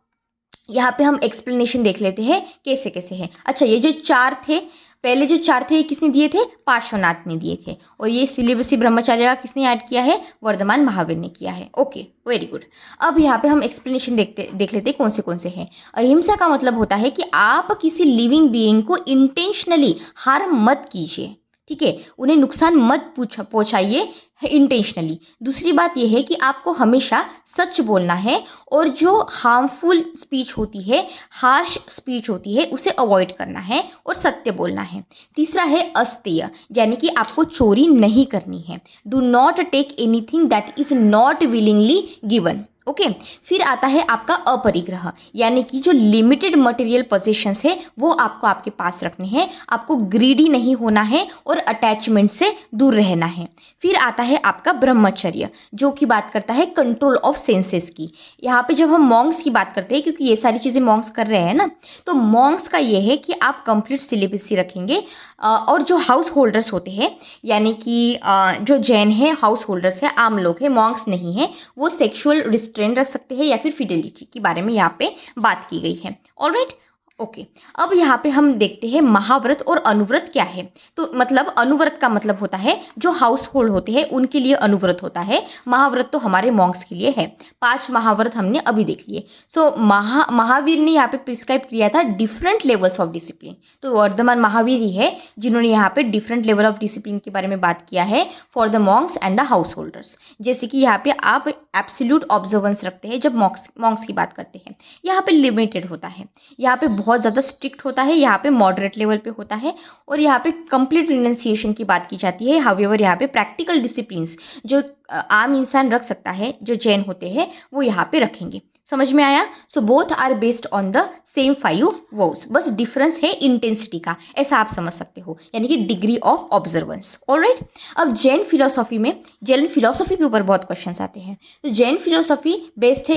यहाँ पे हम एक्सप्लेनेशन देख लेते हैं कैसे कैसे है। अच्छा, ये जो 4 थे, पहले जो 4 थे ये किसने दिए थे, पार्श्वनाथ ने दिए थे। और ये सिलिबसी ब्रह्मचार्य का किसने ऐड किया है, वर्धमान महावीर ने किया है। Okay, very good. अब यहाँ पे हम एक्सप्लेनेशन देख लेते हैं कौन से हैं। अहिंसा का मतलब होता है कि आप किसी लिविंग बीइंग को इंटेंशनली हार्म मत कीजिए, ठीक है, उन्हें नुकसान मत पहुंचाइए इंटेंशनली। दूसरी बात यह है कि आपको हमेशा सच बोलना है और जो हार्मफुल स्पीच होती है, हार्श स्पीच होती है, उसे अवॉइड करना है और सत्य बोलना है। तीसरा है अस्तेय, यानी कि आपको चोरी नहीं करनी है। Do not take anything that is not willingly given. Okay, फिर आता है आपका अपरिग्रह, यानी कि जो लिमिटेड मटेरियल पोजेशंस है वो आपको आपके पास रखने हैं। आपको ग्रीडी नहीं होना है और अटैचमेंट से दूर रहना है। फिर आता है आपका ब्रह्मचर्य, जो कि बात करता है कंट्रोल ऑफ सेंसेस की। यहाँ पे जब हम मॉन्क्स की बात करते हैं, क्योंकि ये सारी चीज़ें मॉन्क्स कर रहे हैं ना, तो मॉन्क्स का ये है कि आप कंप्लीट सिलेबसी रखेंगे। और जो हाउस होल्डर्स होते हैं, यानी कि जो जैन है हाउस होल्डर्स है, आम लोग हैं, मॉन्क्स नहीं है, वो सेक्शुअल रिस्ट्रेंट रख सकते हैं या फिर फिडेलिटी के बारे में यहाँ पे बात की गई है। ऑलराइट, ओके अब यहाँ पे हम देखते हैं महाव्रत और अनुव्रत क्या है। तो मतलब अनुव्रत का मतलब होता है जो हाउस होल्ड होते हैं उनके लिए अनुव्रत होता है। महाव्रत तो हमारे मॉन्क्स के लिए है। 5 महाव्रत हमने अभी देख लिए। सो महावीर ने यहाँ पे प्रिस्क्राइब किया था डिफरेंट लेवल्स ऑफ डिसिप्लिन। तो वर्धमान महावीर ही है जिन्होंने यहाँ पे डिफरेंट लेवल ऑफ डिसिप्लिन के बारे में बात किया है for the Monks and the house holders. जैसे कि यहाँ पे आप एब्सोल्यूट ऑब्जर्वेंस रखते हैं जब मॉन्क्स की बात करते हैं। यहाँ पे लिमिटेड होता है, यहाँ पे बहुत ज़्यादा स्ट्रिक्ट होता है, यहाँ पे मॉडरेट लेवल पे होता है और यहाँ पे कंप्लीट रिनंसिएशन की बात की जाती है। हाउएवर यहाँ पे प्रैक्टिकल डिसिप्लिन्स जो आम इंसान रख सकता है, जो जैन होते हैं, वो यहाँ पे रखेंगे। समझ में आया? So both are based on the same 5 vows, बस डिफरेंस है इंटेंसिटी का, ऐसा आप समझ सकते हो, यानी कि डिग्री ऑफ ऑब्जर्वेंस। ऑलराइट, अब जैन फिलोसॉफी में जैन फिलोसॉफी के ऊपर बहुत क्वेश्चंस आते हैं। तो जैन फिलोसॉफी बेस्ड है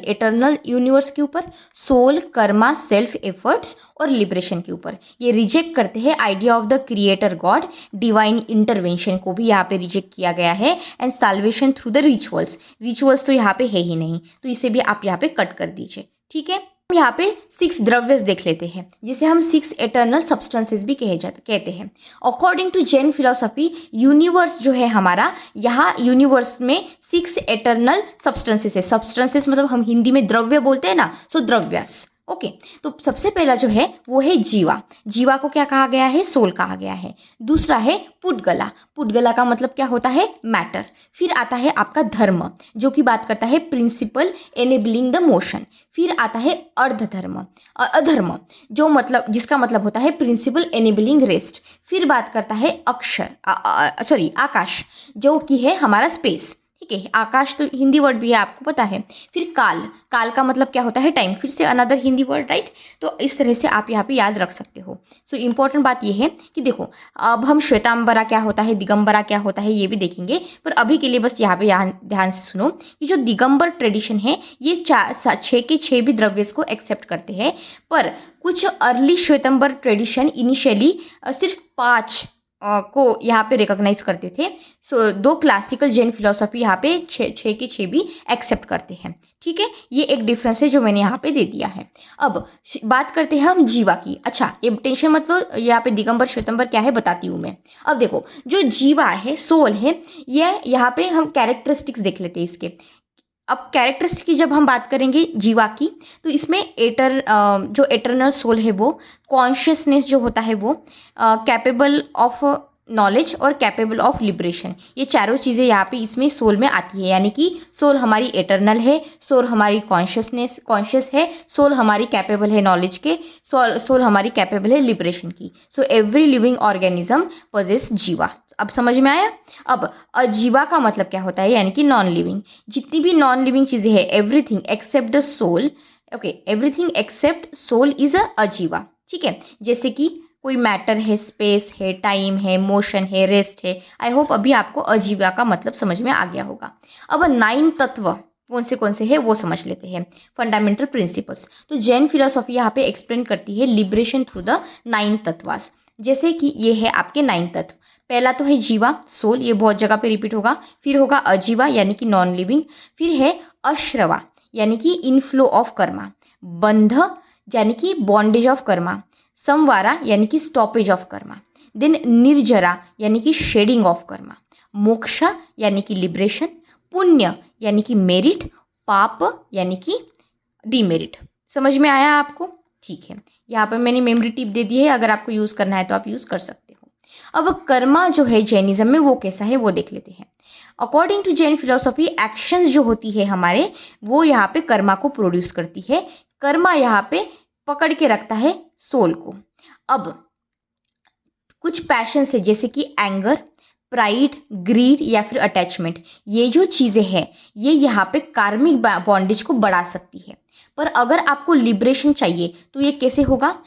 एटर्नल यूनिवर्स के ऊपर, सोल, कर्मा, सेल्फ एफर्ट्स और लिबरेशन के ऊपर। ये रिजेक्ट करते हैं idea of the creator god, divine intervention को भी यहाँ पे रिजेक्ट किया गया है, and salvation through the rituals तो यहाँ पे है ही नहीं, तो इसे भी आप यहाँ पे कट कर दीजिए। ठीक है, हम यहाँ पे 6 द्रव्यस देख लेते हैं जिसे हम 6 एटर्नल सब्सटेंसेस भी कहते हैं। According to Jain philosophy universe जो है हमारा, यहाँ यूनिवर्स में 6 एटर्नल सब्सटेंसेस है। सब्सटेंसेस मतलब हम हिंदी में द्रव्य बोलते हैं ना, सो द्रव्यस। ओके, तो सबसे पहला जो है वो है जीवा। जीवा को क्या कहा गया है? सोल कहा गया है। दूसरा है पुद्गला। पुद्गला का मतलब क्या होता है? मैटर। फिर आता है आपका धर्म, जो कि बात करता है प्रिंसिपल एनेबलिंग द मोशन। फिर आता है अधर्म, जो मतलब जिसका मतलब होता है प्रिंसिपल एनेबलिंग रेस्ट। फिर बात करता है आकाश, जो कि है हमारा स्पेस। ठीक है, आकाश तो हिंदी वर्ड भी है, आपको पता है। फिर काल का मतलब क्या होता है? टाइम, फिर से अनदर हिंदी वर्ड, राइट। तो इस तरह से आप यहाँ पे याद रख सकते हो। सो इम्पोर्टेंट बात ये है कि देखो, अब हम श्वेतांबरा क्या होता है, दिगंबरा क्या होता है, ये भी देखेंगे, पर अभी के लिए बस यहाँ पे ध्यान से सुनो कि जो दिगंबर ट्रेडिशन है ये 6 के 6 भी द्रव्य को एक्सेप्ट करते हैं, पर कुछ अर्ली श्वेतांबर ट्रेडिशन इनिशियली सिर्फ 5 को यहाँ पे रिकॉग्नाइज करते थे। सो 2 क्लासिकल जैन फिलोसॉफी यहाँ पे 6 के 6 भी एक्सेप्ट करते हैं। ठीक है, ये एक डिफरेंस है जो मैंने यहाँ पे दे दिया है। अब बात करते हैं हम जीवा की। अच्छा, ये टेंशन मतलब यहाँ पे दिगंबर श्वेतंबर क्या है बताती हूँ मैं। अब देखो, जो जीवा है, सोल है, ये यहाँ पे हम कैरेक्टरिस्टिक्स देख लेते हैं इसके। अब कैरेक्टरिस्टिक की जब हम बात करेंगे जीवा की, तो इसमें जो एटर्नल सोल है वो कॉन्शियसनेस जो होता है वो कैपेबल ऑफ नॉलेज और कैपेबल ऑफ लिबरेशन, ये चारों चीज़ें यहाँ पे इसमें सोल में आती है। यानी कि सोल हमारी एटर्नल है, सोल हमारी कॉन्शियस है, सोल हमारी कैपेबल है नॉलेज के, सोल हमारी कैपेबल है लिबरेशन की। So every living organism possess जीवा। अब समझ में आया? अब अजीवा का मतलब क्या होता है? यानी कि नॉन लिविंग। जितनी भी नॉन लिविंग चीज़ें हैं, everything except the soul, okay, everything except soul is ajiva. ठीक है, जैसे कि कोई मैटर है, स्पेस है, टाइम है, मोशन है, रेस्ट है। आई होप अभी आपको अजीवा का मतलब समझ में आ गया होगा। अब 9 तत्व कौन से है वो समझ लेते हैं, फंडामेंटल प्रिंसिपल्स। तो जैन फिलोसॉफी यहाँ पे एक्सप्लेन करती है लिबरेशन थ्रू द 9 तत्वास। जैसे कि ये है आपके 9 तत्व। पहला तो है जीवा, सोल, ये बहुत जगह पे रिपीट होगा। फिर होगा अजीवा यानी कि नॉन लिविंग। फिर है अश्रवा यानी कि इनफ्लो ऑफ कर्मा। बंध यानी कि बॉन्डेज ऑफ कर्मा। संवारा यानी कि स्टॉपेज ऑफ कर्मा। देन निर्जरा यानी कि शेडिंग ऑफ कर्मा। मोक्षा यानी कि लिबरेशन। पुण्य यानी कि मेरिट। पाप यानी कि डीमेरिट। समझ में आया आपको? ठीक है, यहाँ पर मैंने मेमोरी टिप दे दी है, अगर आपको यूज़ करना है तो आप यूज़ कर सकते हो। अब कर्मा जो है जैनिज्म में वो कैसा है वो देख लेते हैं। According to Jain philosophy actions जो होती है हमारे, वो यहाँ पे कर्मा को प्रोड्यूस करती है। कर्मा यहाँ पे पकड़ के रखता है सोल को। अब कुछ पैशन है जैसे कि एंगर, प्राइड, ग्रीड या फिर अटैचमेंट, ये जो चीज़ें हैं ये यहाँ पे कार्मिक बॉन्डेज को बढ़ा सकती है। पर अगर आपको लिबरेशन चाहिए तो ये कैसे होगा?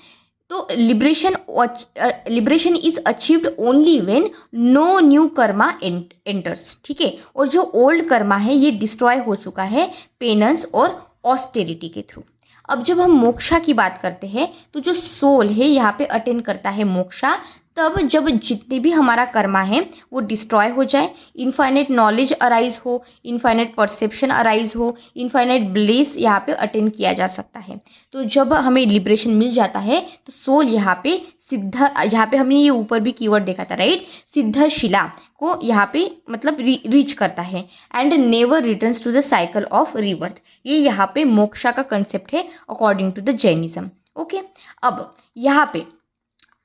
तो liberation is achieved only when no new karma enters. ठीक है, और जो ओल्ड कर्मा है ये डिस्ट्रॉय हो चुका है पेनेंस और ऑस्टेरिटी के थ्रू। अब जब हम मोक्षा की बात करते हैं तो जो सोल है यहाँ पे अटेन करता है मोक्षा तब जब जितने भी हमारा कर्मा है वो डिस्ट्रॉय हो जाए, इनफाइनाइट नॉलेज अराइज हो, इनफाइनाइट परसेप्शन अराइज हो, इनफाइनाइट ब्लिस यहाँ पे अटेन किया जा सकता है। तो जब हमें लिबरेशन मिल जाता है तो सोल यहाँ पे यहाँ पे हमने ये ऊपर भी कीवर्ड देखा था, राइट, सिद्ध शिला को यहाँ पे मतलब रीच करता है and never returns to the cycle of rebirth. ये यहाँ पे मोक्षा का कंसेप्ट है according to the Jainism. Okay, अब यहाँ पे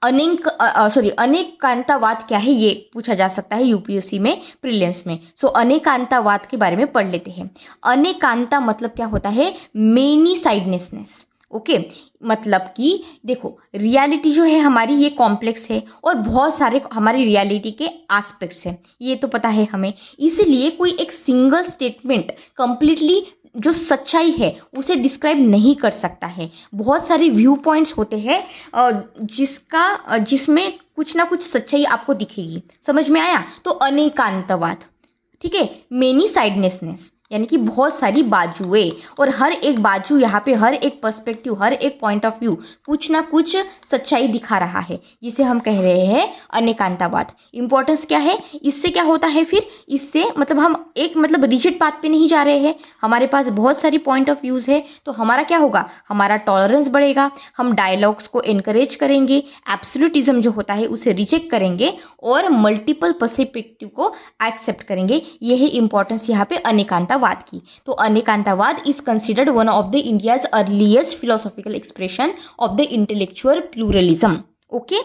अनेकांतावाद क्या है ये पूछा जा सकता है यूपीएससी में प्रीलिम्स में। सो अनेकांतावाद के बारे में पढ़ लेते हैं। अनेकांता मतलब क्या होता है, मेनी साइडनेसनेस। ओके, मतलब कि देखो रियलिटी जो है हमारी ये कॉम्प्लेक्स है और बहुत सारे हमारी रियलिटी के एस्पेक्ट्स हैं, ये तो पता है हमें। इसलिए कोई एक सिंगल स्टेटमेंट कंप्लीटली जो सच्चाई है उसे डिस्क्राइब नहीं कर सकता है। बहुत सारे व्यू पॉइंट्स होते हैं जिसमें कुछ ना कुछ सच्चाई आपको दिखेगी। समझ में आया? तो अनेकांतवाद, ठीक है, मेनी साइडनेसनेस यानी कि बहुत सारी बाजुएं, और हर एक बाजू यहाँ पे हर एक पर्सपेक्टिव, हर एक पॉइंट ऑफ व्यू कुछ ना कुछ सच्चाई दिखा रहा है, जिसे हम कह रहे हैं अनेकांतावाद। इंपॉर्टेंस क्या है इससे, क्या होता है फिर इससे, मतलब हम एक मतलब रिजिड पाथ पे नहीं जा रहे हैं, हमारे पास बहुत सारी पॉइंट ऑफ व्यूज है। तो हमारा क्या होगा, हमारा टॉलरेंस बढ़ेगा, हम डायलॉग्स को एनकरेज करेंगे, एब्सोल्यूटिज्म जो होता है उसे रिजेक्ट करेंगे और मल्टीपल पर्सपेक्टिव को एक्सेप्ट करेंगे। यही इंपॉर्टेंस यहाँ पे अनेकांता की। तो anekantavada is considered one of the India's earliest philosophical expression of the intellectual pluralism. Okay,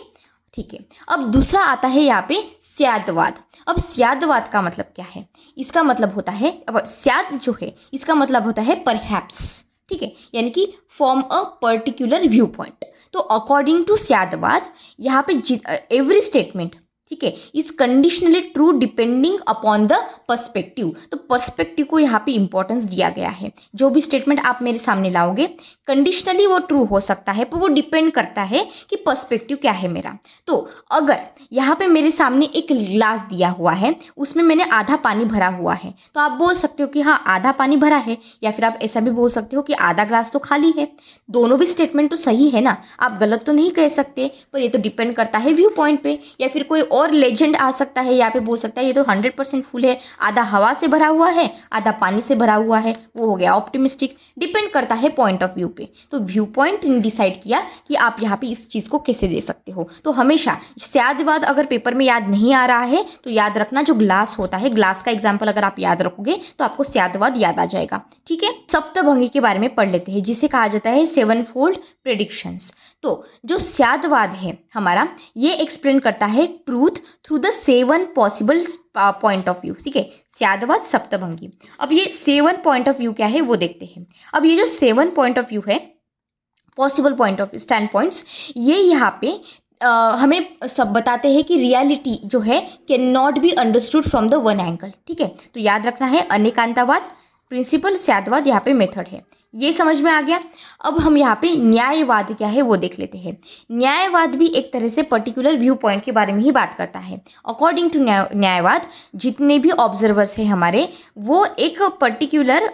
ठीक है। अब दूसरा आता है यहाँ पे स्यादवाद। अब स्यादवाद का मतलब क्या है, इसका मतलब होता है, अब स्याद जो है इसका मतलब होता है परहैप्स, ठीक है, यानी कि from a particular view point. तो अकॉर्डिंग टू स्यादवाद यहाँ पे एवरी स्टेटमेंट, ठीक है, is conditionally true depending upon the perspective. तो पर्सपेक्टिव को यहाँ पे इंपॉर्टेंस दिया गया है। जो भी स्टेटमेंट आप मेरे सामने लाओगे कंडीशनली वो ट्रू हो सकता है, पर वो डिपेंड करता है कि पर्सपेक्टिव क्या है मेरा। तो अगर यहाँ पे मेरे सामने एक ग्लास दिया हुआ है, उसमें मैंने आधा पानी भरा हुआ है, तो आप बोल सकते हो कि हाँ आधा पानी भरा है, या फिर आप ऐसा भी बोल सकते हो कि आधा ग्लास तो खाली है। दोनों भी स्टेटमेंट तो सही है ना, आप गलत तो नहीं कह सकते, पर ये तो डिपेंड करता है व्यू पॉइंट पे। या फिर कोई और लेजेंड आ सकता है, यहाँ पे बोल सकता है ये तो 100% फुल है, आधा हवा से भरा हुआ है, आधा पानी से भरा हुआ है, वो हो गया ऑप्टिमिस्टिक। डिपेंड करता है पॉइंट ऑफ व्यू पे। तो व्यू पॉइंट ने डिसाइड किया कि आप यहाँ पे इस चीज़ को कैसे दे सकते हो। तो हमेशा स्यादवाद अगर पेपर में याद नहीं आ रहा है तो याद रखना, जो ग्लास होता है, ग्लास का एग्जाम्पल अगर आप याद रखोगे तो आपको स्यादवाद याद आ जाएगा, ठीक है। सप्तभंगी के बारे में पढ़ लेते हैं, जिसे कहा जाता है 7-fold प्रेडिक्शंस। तो जो स्यादवाद है हमारा, ये एक्सप्लेन करता है truth through the 7 possible point of view, ठीक है, स्यादवाद सप्तभंगी। अब ये 7 पॉइंट ऑफ व्यू क्या है वो देखते हैं। अब ये जो 7 पॉइंट ऑफ व्यू है, possible point of stand points, ये यहाँ पे हमें सब बताते हैं कि रियलिटी जो है can not be understood from the one angle, ठीक है। तो याद रखना है अनेकांतावाद प्रिंसिपल, स्यादवाद यहाँ पे मेथड है, ये समझ में आ गया। अब हम यहाँ पे न्यायवाद क्या है वो देख लेते हैं। न्यायवाद भी एक तरह से पर्टिकुलर व्यू पॉइंट के बारे में ही बात करता है। अकॉर्डिंग टू न्यायवाद, जितने भी ऑब्जर्वर्स हैं हमारे, वो एक पर्टिकुलर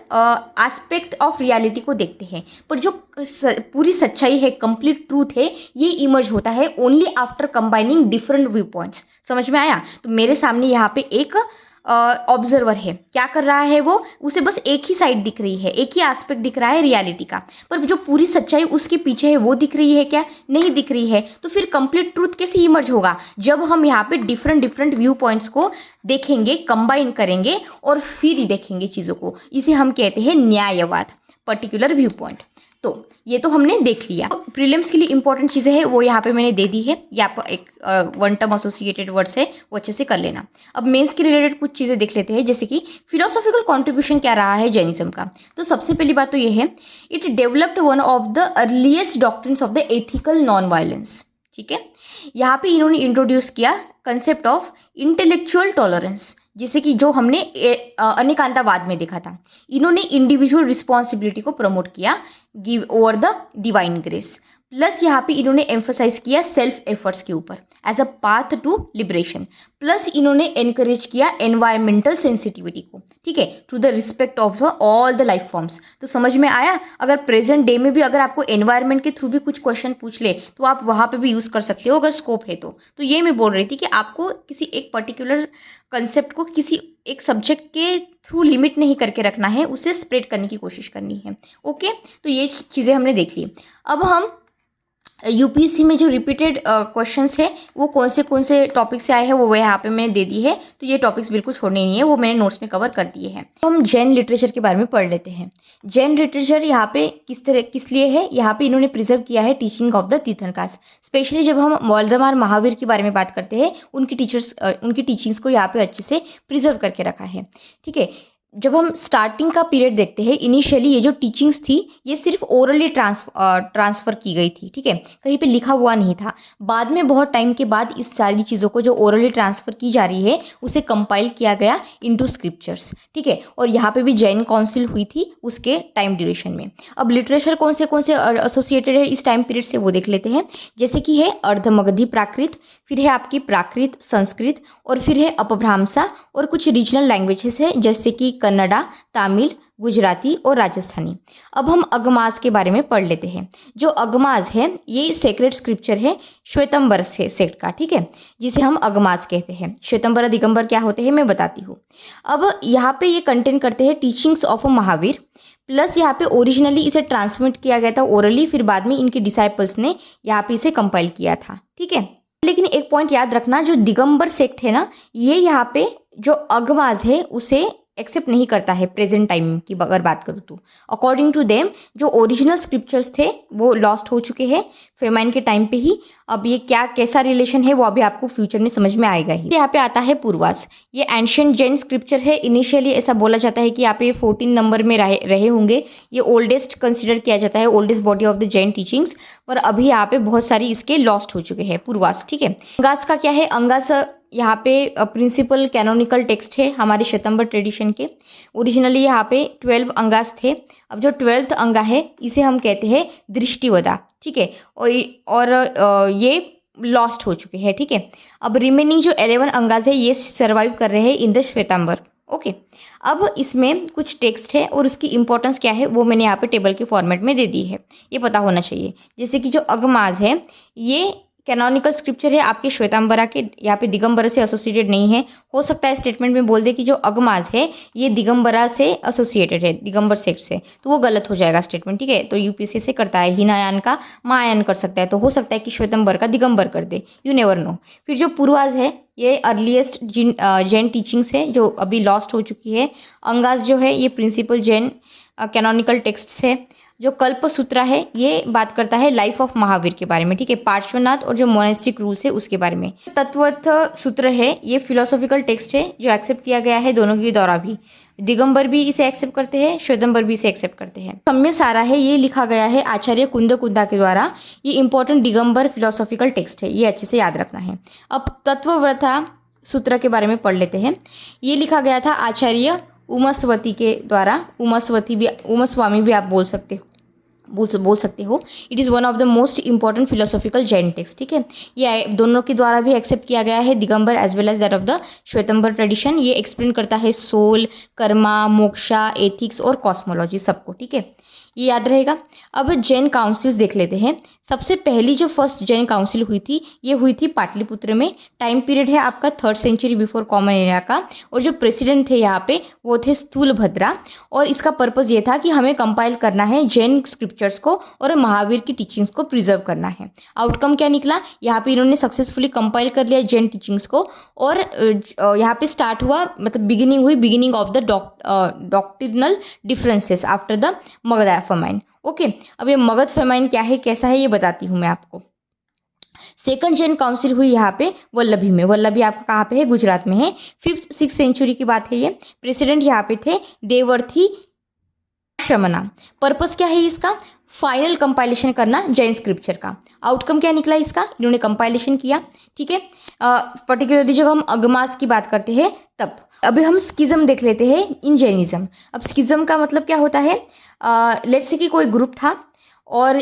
एस्पेक्ट ऑफ रियलिटी को देखते हैं, पर जो पूरी सच्चाई है, कंप्लीट ट्रूथ है, ये इमर्ज होता है only after combining different view points. समझ में आया? तो मेरे सामने यहाँ पे एक ऑब्जर्वर है, क्या कर रहा है वो, उसे बस एक ही साइड दिख रही है, एक ही एस्पेक्ट दिख रहा है रियलिटी का, पर जो पूरी सच्चाई उसके पीछे है वो दिख रही है क्या, नहीं दिख रही है। तो फिर कंप्लीट ट्रूथ कैसे इमर्ज होगा, जब हम यहाँ पे डिफरेंट व्यू पॉइंट्स को देखेंगे, कंबाइन करेंगे और फिर देखेंगे चीज़ों को। इसे हम कहते हैं न्यायवाद, पर्टिकुलर व्यू पॉइंट। तो ये तो हमने देख लिया। तो प्रीलिम्स के लिए इंपॉर्टेंट चीज़ें हैं वो यहाँ पे मैंने दे दी है, या पर एक 1 टर्म एसोसिएटेड वर्ड्स है वो अच्छे से कर लेना। अब मेंस के रिलेटेड कुछ चीज़ें देख लेते हैं, जैसे कि फिलोसॉफिकल कंट्रीब्यूशन क्या रहा है जैनिज्म का। तो सबसे पहली बात तो ये है, it developed one of the earliest doctrines of the ethical non violence, ठीक है। यहाँ पे इन्होंने इंट्रोड्यूस किया कंसेप्ट ऑफ इंटेलेक्चुअल टॉलरेंस, जैसे कि जो हमने अनेकांतावाद में देखा था। इन्होंने इंडिविजुअल रिस्पॉन्सिबिलिटी को प्रमोट किया, give over the divine grace. Plus यहाँ पे इन्होंने एम्फोसाइज किया सेल्फ एफर्ट्स के ऊपर as a path to liberation, plus इन्होंने एनकरेज किया एनवायरमेंटल सेंसिटिविटी को, ठीक है, to the respect of all the life forms. तो समझ में आया, अगर प्रेजेंट डे में भी अगर आपको एनवायरमेंट के थ्रू भी कुछ क्वेश्चन पूछ ले तो आप वहाँ पे भी यूज़ कर सकते हो अगर स्कोप है तो ये मैं बोल रही थी कि आपको किसी एक पर्टिकुलर कंसेप्ट को किसी एक सब्जेक्ट के थ्रू लिमिट नहीं करके रखना है, उसे स्प्रेड करने की कोशिश करनी है। ओके, तो ये चीज़ें हमने देख ली। अब हम यूपीएससी में जो रिपीटेड क्वेश्चंस है वो कौन से टॉपिक से आए हैं वो यहाँ पे मैंने दे दी है, तो ये टॉपिक्स बिल्कुल छोड़ने नहीं है, वो मैंने नोट्स में कवर कर दिए हैं। तो हम जैन लिटरेचर के बारे में पढ़ लेते हैं। जैन लिटरेचर यहाँ पे किस लिए है, यहाँ पे इन्होंने प्रिजर्व किया है teaching of the tirthankaras. Specially जब हम वल्देमार महावीर के बारे में बात करते हैं, उनकी टीचिंग्स को यहाँ पे अच्छे से प्रिजर्व करके रखा है, ठीक है। जब हम स्टार्टिंग का पीरियड देखते हैं, इनिशियली ये जो टीचिंग्स थी ये सिर्फ ओरली ट्रांसफ़र की गई थी, ठीक है, कहीं पे लिखा हुआ नहीं था। बाद में बहुत टाइम के बाद इस सारी चीज़ों को जो ओरली ट्रांसफ़र की जा रही है उसे कंपाइल किया गया इनटू स्क्रिप्चर्स, ठीक है। और यहाँ पे भी जैन काउंसिल हुई थी उसके टाइम ड्यूरेशन में। अब लिटरेचर कौन से एसोसिएटेड है इस टाइम पीरियड से वो देख लेते हैं। जैसे कि है अर्धमगधी प्राकृत, फिर है आपकी प्राकृत संस्कृत, और फिर है अपभ्रांसा, और कुछ रीजनल लैंग्वेजेस है जैसे कि कन्नड़ा, तमिल, गुजराती और राजस्थानी। अब हम अगमास के बारे में पढ़ लेते हैं। जो अगमास है ये सेक्रेट स्क्रिप्चर है श्वेतंबर से सेक्ट का, ठीक है, जिसे हम अगमास कहते हैं। श्वेतंबर दिगंबर क्या होते हैं मैं बताती हूँ। अब यहाँ पे ये कंटेन करते हैं टीचिंग्स ऑफ महावीर, प्लस यहाँ पे ओरिजिनली इसे ट्रांसमिट किया गया था ओरली, फिर बाद में इनके डिसाइपल्स ने यहाँ पे इसे कंपाइल किया था, ठीक है। लेकिन एक पॉइंट याद रखना, जो दिगंबर सेक्ट है ना, ये यहाँ पे जो अगमास है उसे एक्सेप्ट नहीं करता है प्रेजेंट टाइम की अगर बात करूँ तो। अकॉर्डिंग टू देम जो ओरिजिनल स्क्रिप्चर्स थे वो लॉस्ट हो चुके हैं फेमाइन के टाइम पे ही। अब ये कैसा रिलेशन है वो अभी आपको फ्यूचर में समझ में आएगा ही। यहाँ पे आता है पूर्वास, ये एंशियंट जैन स्क्रिप्चर है। इनिशियली ऐसा बोला जाता है कि यहाँ पे 14 नंबर में रहे होंगे। ये ओल्डेस्ट कंसिडर किया जाता है, oldest body of the Jain teachings, पर अभी यहाँ पे बहुत सारी इसके लॉस्ट हो चुके हैं पूर्वास, ठीक है। अंगास का क्या है, अंगास यहाँ पे प्रिंसिपल कैनोनिकल टेक्स्ट है हमारे श्वेतंबर ट्रेडिशन के। ओरिजिनली यहाँ पे 12 अंगास थे। अब जो 12th अंगा है इसे हम कहते हैं दृष्टिवदा, ठीक है, और ये लॉस्ट हो चुके हैं, ठीक है। अब रिमेनिंग जो 11 अंगास है ये सर्वाइव कर रहे हैं इन द श्वेतांबर, ओके। अब इसमें कुछ टेक्स्ट है और उसकी इंपॉर्टेंस क्या है वो मैंने यहाँ पे टेबल के फॉर्मेट में दे दी है, ये पता होना चाहिए। जैसे कि जो अगमास है ये कैनोनिकल स्क्रिप्चर है आपके श्वेतांबरा के, यहाँ पे दिगंबरा से एसोसिएटेड नहीं है। हो सकता है स्टेटमेंट में बोल दे कि जो अगमास है ये दिगंबरा से एसोसिएटेड है, दिगंबर सेक्ट से, तो वो गलत हो जाएगा स्टेटमेंट, ठीक है। तो यूपीएससी से करता है हीनायान का महायान कर सकता है, तो हो सकता है कि श्वेतंबर का दिगंबर कर दे, यू नेवर नो। फिर जो पूर्वाज है ये अर्लीस्ट जैन टीचिंग्स है जो अभी लॉस्ट हो चुकी है। अंगास जो है ये प्रिंसिपल जैन कैनोनिकल टेक्स्ट है। जो कल्प सूत्र है ये बात करता है लाइफ ऑफ महावीर के बारे में, ठीक है, पार्श्वनाथ और जो मोनेस्टिक रूल्स है उसके बारे में। तत्वथ सूत्र है ये फिलोसॉफिकल टेक्स्ट है जो एक्सेप्ट किया गया है दोनों के द्वारा भी। दिगंबर भी इसे एक्सेप्ट करते हैं, श्वेतंबर भी इसे एक्सेप्ट करते हैं। सम्य सारा है ये लिखा गया है आचार्य कुंदा के द्वारा। ये इंपॉर्टेंट दिगंबर फिलोसॉफिकल टेक्स्ट है, ये अच्छे से याद रखना है। अब तत्वव्रता सूत्र के बारे में पढ़ लेते हैं। ये लिखा गया था आचार्य उमास्वती के द्वारा। उमास्वामी भी आप बोल सकते हो। It is one of the most important philosophical Jain text, ठीक है। ये दोनों के द्वारा भी एक्सेप्ट किया गया है, Digambar as well as that of the Shwetambar tradition. ये एक्सप्लेन करता है सोल, कर्मा, मोक्षा, एथिक्स और कॉस्मोलॉजी सबको, ठीक है, ये याद रहेगा। अब जैन काउंसिल्स देख लेते हैं। सबसे पहली जो फर्स्ट जैन काउंसिल हुई थी ये हुई थी पाटलिपुत्र में। टाइम पीरियड है आपका 3rd century before common era का, और जो प्रेसिडेंट थे यहाँ पे वो थे स्थूलभद्रा। और इसका पर्पज़ ये था कि हमें कंपाइल करना है जैन स्क्रिप्चर्स को और महावीर की टीचिंग्स को प्रिजर्व करना है। आउटकम क्या निकला, यहाँ पे इन्होंने सक्सेसफुली कंपाइल कर लिया जैन टीचिंग्स को, और यहाँ पे स्टार्ट हुआ, मतलब beginning of the doctrinal differences after the Magadh famine, okay. अब ये मगध फेमाइन क्या है, कैसा है, ये बताती हूँ मैं आपको। सेकंड जैन काउंसिल हुई यहाँ पे वल्लभी में। वल्लभी आपका कहाँ पे है, गुजरात में है। 5th-6th सेंचुरी की बात है ये। प्रेसिडेंट यहाँ पे थे देवर्थी श्रमणा। पर्पस क्या है इसका, फाइनल कंपाइलेशन करना जैन स्क्रिप्चर का। आउटकम क्या निकला इसका, इन्होंने कंपाइलेशन किया, ठीक है। पर्टिकुलरली जब हम अगमास की बात करते हैं तब। अभी हम स्किज्म देख लेते हैं इन जैनिज्म। अब स्किज्म का मतलब क्या होता है, लेट्स से कि कोई ग्रुप था और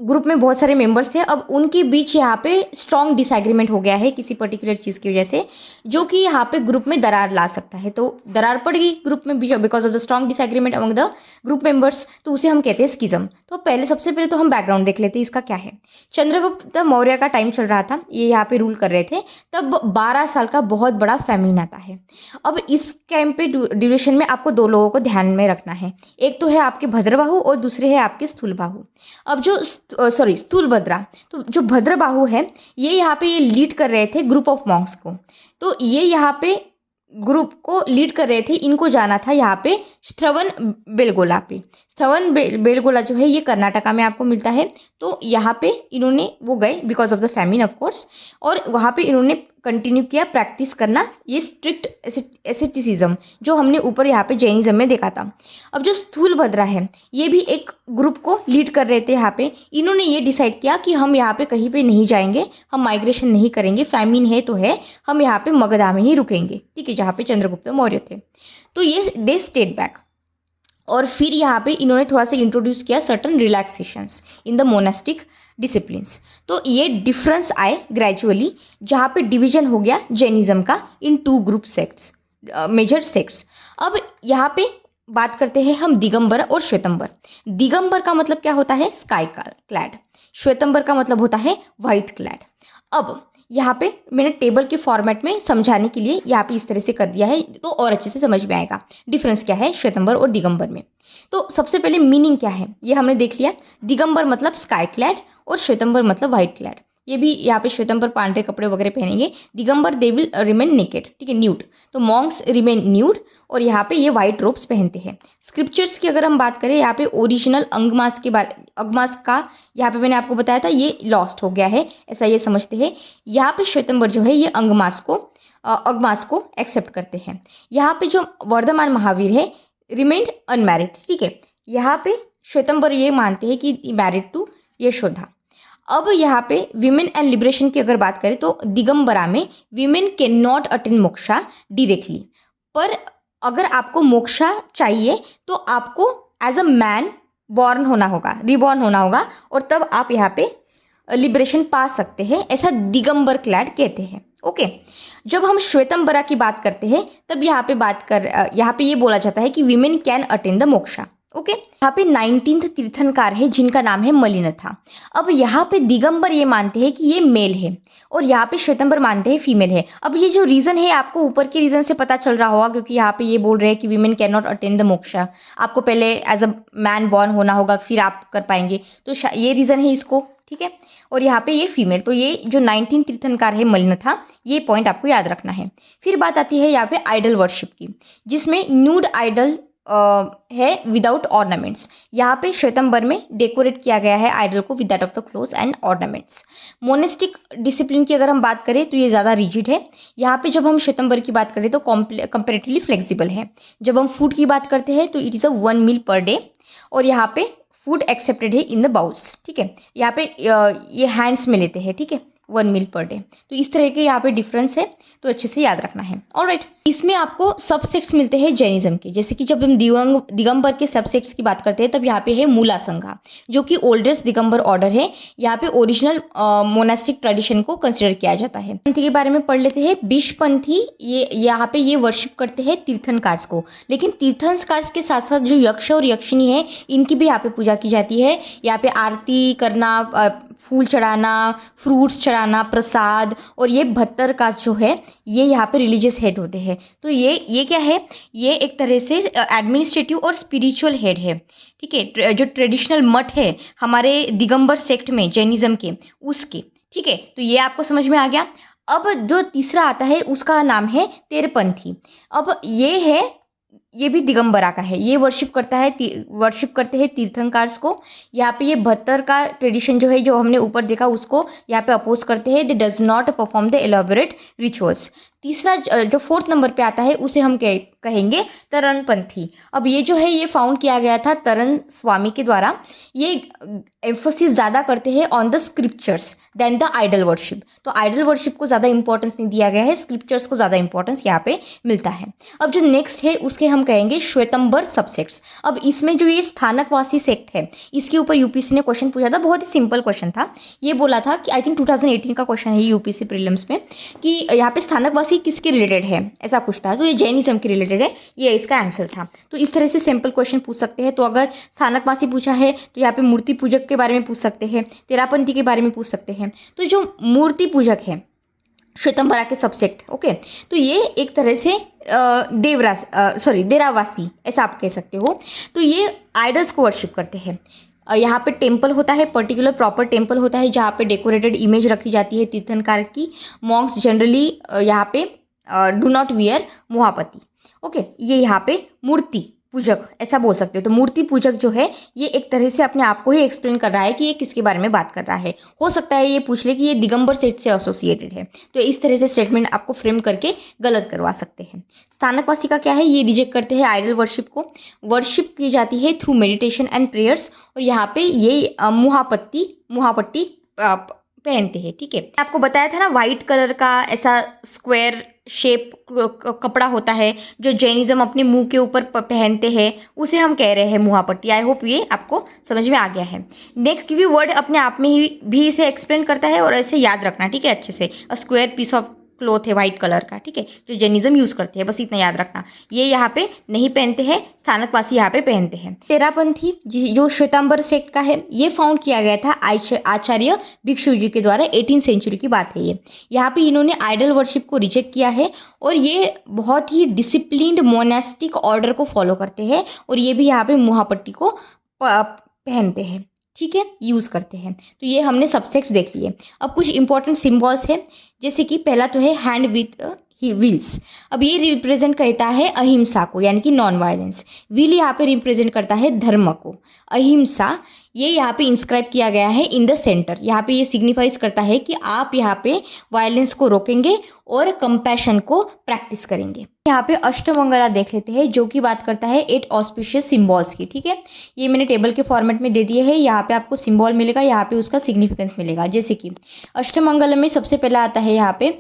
ग्रुप में बहुत सारे मेंबर्स थे। अब उनके बीच यहाँ पे स्ट्रॉन्ग डिसएग्रीमेंट हो गया है किसी पर्टिकुलर चीज़ की वजह से, जो कि यहाँ पे ग्रुप में दरार ला सकता है। तो दरार पड़ गई ग्रुप में because of the strong disagreement among the group members, तो उसे हम कहते हैं स्किज्म। तो सबसे पहले तो हम बैकग्राउंड देख लेते हैं इसका क्या है। चंद्रगुप्त मौर्य का टाइम चल रहा था, ये यहाँ पे रूल कर रहे थे, तब 12 साल का बहुत बड़ा फैमिन आता है। अब इस टाइम पे ड्यूरेशन में आपको दो लोगों को ध्यान में रखना है, एक तो है आपके भद्रबाहु और दूसरे है आपके स्थूलबाहु। अब जो स्थूलभद्रा, तो जो भद्रबाहु है ये यहाँ पे ये लीड कर रहे थे ग्रुप ऑफ मॉन्क्स को। तो ये यहाँ पे ग्रुप को लीड कर रहे थे, इनको जाना था यहाँ पे श्रवण बेलगोला पे। श्रवण बेलगोला जो है ये कर्नाटका में आपको मिलता है। तो यहाँ पे इन्होंने वो गए because of the famine of course, और वहाँ पे इन्होंने कंटिन्यू किया प्रैक्टिस करना ये स्ट्रिक्ट एसेटिसिज्म जो हमने ऊपर यहाँ पे जैनिज्म में देखा था। अब जो स्थूलभद्रा है ये भी एक ग्रुप को लीड कर रहे थे यहाँ पे। इन्होंने ये डिसाइड किया कि हम यहाँ पे कहीं पे नहीं जाएंगे, हम माइग्रेशन नहीं करेंगे, फैमिन है तो है, हम यहाँ पे मगधा में ही रुकेंगे, ठीक है, जहाँ पे चंद्रगुप्त मौर्य थे। तो ये दे स्टेट बैक, और फिर यहाँ पे इन्होंने थोड़ा सा इंट्रोड्यूस किया certain relaxations in the monastic disciplines. तो ये डिफरेंस आए ग्रेजुअली, जहाँ पे डिवीजन हो गया जैनिज्म का इन 2 ग्रुप सेक्ट्स, मेजर सेक्ट्स। अब यहाँ पे बात करते हैं हम दिगंबर और श्वेतंबर। दिगंबर का मतलब क्या होता है? Sky clad. श्वेतंबर का मतलब होता है वाइट क्लैड। अब यहाँ पे मैंने टेबल के फॉर्मेट में समझाने के लिए यहाँ पे इस तरह से कर दिया है, तो और अच्छे से समझ में आएगा डिफरेंस क्या है श्वेतंबर और दिगंबर में। तो सबसे पहले मीनिंग क्या है ये हमने देख लिया। दिगंबर मतलब स्काई क्लैड और श्वेतंबर मतलब वाइट क्लैड। ये भी यहाँ पे श्वेतंबर पांढरे कपड़े वगैरह पहनेंगे, Digambar they will remain naked, ठीक है, न्यूड। तो मॉन्क्स रिमेन न्यूड, और यहाँ पे ये वाइट रोब्स पहनते हैं। स्क्रिप्चर्स की अगर हम बात करें, यहाँ पे ओरिजिनल अगमास का यहाँ पे मैंने आपको बताया था ये लॉस्ट हो गया है, ऐसा ये समझते हैं। यहाँ पे श्वेतंबर जो है ये अगमास को एक्सेप्ट करते हैं। यहाँ पे जो वर्धमान महावीर है रिमेन्ड अनमैरिड, ठीक है। यहाँ पे श्वेतंबर ये मानते हैं कि मैरिड टू यशोदा। अब यहाँ पे विमेन एंड लिबरेशन की अगर बात करें तो दिगंबरा में women can not attain moksha directly, पर अगर आपको मोक्षा चाहिए तो आपको एज अ मैन बॉर्न होना होगा, रिबॉर्न होना होगा, और तब आप यहाँ पे लिबरेशन पा सकते हैं, ऐसा दिगंबर क्लैड कहते हैं। ओके, जब हम श्वेतंबरा की बात करते हैं तब यहाँ पे ये बोला जाता है कि women can attain the moksha. Okay, यहाँ पे 19th तीर्थंकार है जिनका नाम है मलिनथा। अब यहाँ पे दिगंबर ये मानते हैं कि ये मेल है, और यहाँ पे श्वेतंबर मानते हैं फीमेल है। अब ये जो रीज़न है आपको ऊपर के रीज़न से पता चल रहा होगा, क्योंकि यहाँ पे ये बोल रहे हैं कि women can not attain the moksha, आपको पहले एज अ मैन बॉर्न होना होगा फिर आप कर पाएंगे, तो ये रीज़न है इसको, ठीक है। और यहाँ पे ये फीमेल, तो ये जो 19 तीर्थंकार है मलिनथा, ये पॉइंट आपको याद रखना है। फिर बात आती है यहाँ पे आइडल वर्शिप की, जिसमें न्यूड आइडल है विदाउट ऑर्नामेंट्स। यहाँ पे श्वेतंबर में डेकोरेट किया गया है आइडल को with that of the clothes and ornaments. Monastic discipline की अगर हम बात करें तो ये ज़्यादा रिजिड है। यहाँ पे जब हम श्वेतंबर की बात करें तो कंपेरेटिवली फ्लेक्सिबल है। जब हम फूड की बात करते हैं तो it is a 1 meal per day, और यहाँ पे फूड एक्सेप्टेड है इन द बाउल्स, ठीक है। यहाँ पे ये हैंड्स में लेते हैं, ठीक है, 1 मील पर डे। तो इस तरह के यहाँ पे डिफरेंस है, तो अच्छे से याद रखना है। ऑलराइट, इसमें आपको सबसेक्ट्स मिलते हैं जैनिज्म के, जैसे कि जब हम दिगंबर के सबसेक्ट्स की बात करते हैं तब यहाँ पे है मूला संघा, जो कि ओल्डेस्ट दिगंबर ऑर्डर है। यहाँ पे ओरिजिनल मोनास्टिक ट्रेडिशन को कंसिडर किया जाता है। पंथी के बारे में पढ़ लेते हैं। विषपंथी ये यहाँ पे ये वर्शिप करते हैं तीर्थंकार्स को, लेकिन तीर्थंकार्स के साथ साथ जो यक्ष और यक्षिणी है इनकी भी यहाँ पे पूजा की जाती है। यहाँ पे आरती करना, फूल चढ़ाना, फ्रूट्स चढ़ाना, प्रसाद, और ये 72 कास्ट जो है ये यहाँ पे रिलीजियस हेड होते हैं। तो ये क्या है, ये एक तरह से एडमिनिस्ट्रेटिव और स्पिरिचुअल हेड है, ठीक है, जो ट्रेडिशनल मठ है हमारे दिगंबर सेक्ट में जैनिज्म के, उसके, ठीक है। तो ये आपको समझ में आ गया। अब जो तीसरा आता है उसका नाम है तेरपंथी। अब ये भी दिगंबरा का है, ये वर्शिप करते हैं तीर्थंकार्स को। यहाँ पे ये 72 का ट्रेडिशन जो है, जो हमने ऊपर देखा, उसको यहाँ पे अपोज करते हैं। दे does not perform the elaborate rituals. तीसरा जो 4th नंबर पे आता है उसे हम कहेंगे तरणपंथी। अब ये जो है ये फाउंड किया गया था तरण स्वामी के द्वारा। ये एम्फोसिस ज़्यादा करते हैं on the scriptures than the idol worship. तो आइडल वर्शिप को ज़्यादा इंपॉर्टेंस नहीं दिया गया है, स्क्रिप्चर्स को ज़्यादा इंपॉर्टेंस यहाँ पे मिलता है। अब जो नेक्स्ट है उसके हम हम कहेंगे श्वेतंबर सबसेक्ट्स। अब इसमें जो ये स्थानकवासी सेक्ट है, इसके ऊपर यूपीएससी ने क्वेश्चन पूछा था, बहुत ही सिंपल क्वेश्चन था। ये बोला था कि आई थिंक 2018 का क्वेश्चन है यूपीएससी प्रीलिम्स में, कि यहाँ पे स्थानकवासी किसके रिलेटेड है, ऐसा कुछ था। तो ये जैनिज्म के रिलेटेड है, ये इसका आंसर था। तो इस तरह से सिंपल क्वेश्चन पूछ सकते हैं। तो अगर स्थानकवासी पूछा है तो यहाँ पे मूर्ति पूजक के बारे में पूछ सकते हैं, तेरापंथी के बारे में पूछ सकते हैं। तो जो मूर्ति पूजक है श्वेतंबरा के सबसेक्ट, ओके, तो ये एक तरह से देरावासी ऐसा आप कह सकते हो। तो ये आइडल्स को वर्शिप करते हैं। यहाँ पे टेम्पल होता है, पर्टिकुलर प्रॉपर टेम्पल होता है जहाँ पे डेकोरेटेड इमेज रखी जाती है तीर्थंकर की। मॉन्क्स जनरली यहाँ पे डू नॉट वियर मुहापति, ओके। ये यहाँ पे मूर्ति पूजक ऐसा बोल सकते हो। तो मूर्ति पूजक जो है ये एक तरह से अपने आप को ही एक्सप्लेन कर रहा है कि ये किसके बारे में बात कर रहा है। हो सकता है ये पूछ ले कि ये दिगंबर सेट से एसोसिएटेड है, तो इस तरह से स्टेटमेंट आपको फ्रेम करके गलत करवा सकते हैं। स्थानकवासी का क्या है, ये रिजेक्ट करते हैं आइडल वर्शिप को। वर्शिप की जाती है थ्रू मेडिटेशन एंड प्रेयर्स, और यहाँ पे ये मुहापट्टी पहनते हैं, ठीक है। आपको बताया था ना वाइट कलर का ऐसा स्क्वायर शेप कपड़ा होता है जो जैनिज्म अपने मुंह के ऊपर पहनते हैं, उसे हम कह रहे हैं मुहापट्टी। आई होप ये आपको समझ में आ गया है। नेक्स्ट, क्योंकि वर्ड अपने आप में ही भी इसे एक्सप्लेन करता है और ऐसे याद रखना, ठीक है, अच्छे से। A square piece of cloth है वाइट कलर का, ठीक है, जो जैनिज्म यूज़ करते हैं, बस इतना याद रखना। ये यहाँ पे नहीं पहनते हैं, स्थानकवासी यहाँ पे पहनते हैं। तेरापंथी जो श्वेतांबर सेक्ट का है, ये फाउंड किया गया था आचार्य भिक्षु जी के द्वारा। 18th सेंचुरी की बात है ये। यहाँ पे इन्होंने आइडल वर्शिप को रिजेक्ट किया है और ये बहुत ही डिसिप्लिन्ड मोनास्टिक ऑर्डर को फॉलो करते हैं, और ये भी यहाँ पे मुहापट्टी को पहनते हैं, ठीक है, यूज़ करते हैं। तो ये हमने सबसेक्ट्स देख लिए। अब कुछ इंपॉर्टेंट सिम्बॉल्स है, जैसे कि पहला तो है हैंड विथ व्हील्स। अब ये रिप्रेजेंट करता है अहिंसा को, यानी कि नॉन वायलेंस। व्हील यहाँ पे रिप्रेजेंट करता है धर्म को, अहिंसा। ये यहाँ पे इंस्क्राइब किया गया है इन द सेंटर। यहाँ पे ये सिग्निफाइज करता है कि आप यहाँ पे वायलेंस को रोकेंगे और कंपैशन को प्रैक्टिस करेंगे। यहाँ पे अष्टमंगला देख लेते हैं, जो कि बात करता है 8 ऑस्पिशियस सिम्बॉल्स की, ठीक है। ये मैंने टेबल के फॉर्मेट में दे दिए है। यहाँ पे आपको सिम्बॉल मिलेगा, यहाँ पे उसका सिग्निफिकेंस मिलेगा। जैसे कि अष्टमंगल में सबसे पहला आता है यहाँ पे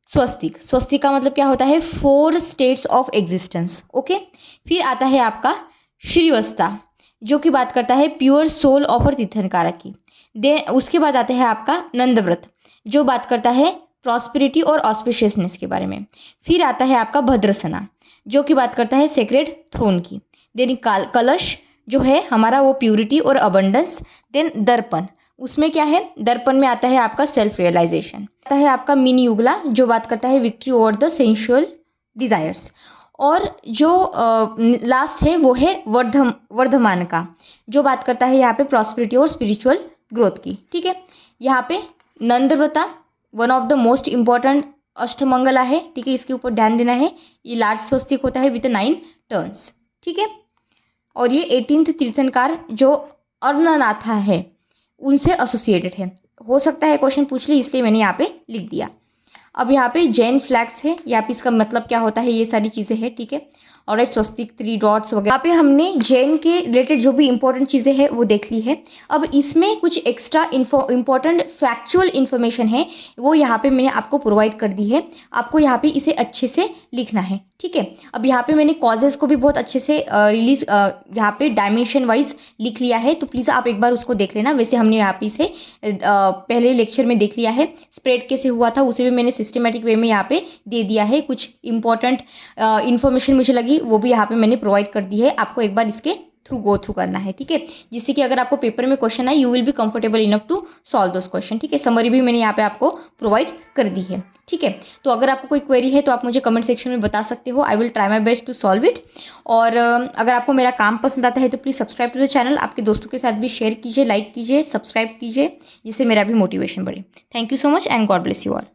स्वस्तिक। स्वस्तिक का मतलब क्या होता है, 4 स्टेट्स ऑफ एग्जिस्टेंस, ओके। फिर आता है आपका श्रीवस्ता, जो कि बात करता है प्योर सोल ऑफ तीर्थंकर की। उसके बाद आता है आपका नंदव्रत, जो बात करता है प्रॉस्पेरिटी और ऑस्पिशियसनेस के बारे में। फिर आता है आपका भद्रसना, जो कि बात करता है सेक्रेड थ्रोन की। देन कलश जो है हमारा, वो प्यूरिटी और अबंडेंस। देन दर्पण, उसमें क्या है, दर्पण में आता है आपका सेल्फ रियलाइजेशन। आता है आपका मिनी युगला, जो बात करता है victory over the sensual desires. और जो लास्ट है वो है वर्धमान का, जो बात करता है यहाँ पे प्रॉस्पेरिटी और स्पिरिचुअल ग्रोथ की, ठीक है। यहाँ पे nandavarta one of the most important ashtamangala है, ठीक है, इसके ऊपर ध्यान देना है। ये लार्ज स्वस्तिक होता है विद 9 टर्न्स, ठीक है। और ये 18th तीर्थंकर जो अर्णनाथा है उनसे एसोसिएटेड है। हो सकता है क्वेश्चन पूछ ली, इसलिए मैंने यहाँ पे लिख दिया। अब यहाँ पे जैन फ्लैग्स है, यहाँ पे इसका मतलब क्या होता है, ये सारी चीज़ें हैं, ठीक है। और स्वस्तिक, 3 डॉट्स वगैरह। यहाँ पे हमने जैन के रिलेटेड जो भी इंपॉर्टेंट चीज़ें हैं वो देख ली है। अब इसमें कुछ एक्स्ट्रा इंपॉर्टेंट फैक्चुअल इन्फॉर्मेशन है, वो यहाँ पे मैंने आपको प्रोवाइड कर दी है। आपको यहाँ पे इसे अच्छे से लिखना है, ठीक है। अब यहाँ पे मैंने कॉजेज को भी बहुत अच्छे से यहाँ पे डायमेंशन वाइज लिख लिया है, तो प्लीज़ आप एक बार उसको देख लेना। वैसे हमने यहाँ पे इसे पहले लेक्चर में देख लिया है। स्प्रेड कैसे हुआ था उसे भी मैंने सिस्टमेटिक वे में यहाँ पे दे दिया है। कुछ इंपॉर्टेंट इन्फॉर्मेशन मुझे लगी वो भी यहाँ पे मैंने प्रोवाइड कर दी है। आपको एक बार इसके गो थ्रू करना है, ठीक है, जिससे कि अगर आपको पेपर में क्वेश्चन आए you will be comfortable enough to solve those question, ठीक है। समरी भी मैंने यहाँ पे आपको प्रोवाइड कर दी है, ठीक है। तो अगर आपको कोई क्वेरी है तो आप मुझे कमेंट सेक्शन में बता सकते हो। I will try my best to solve it. और अगर आपको मेरा काम पसंद आता है तो please subscribe to the channel. आपके दोस्तों के साथ भी शेयर कीजिए, लाइक कीजिए, सब्सक्राइब कीजिए, जिससे मेरा भी मोटिवेशन बढ़े। Thank you so much and God bless you all.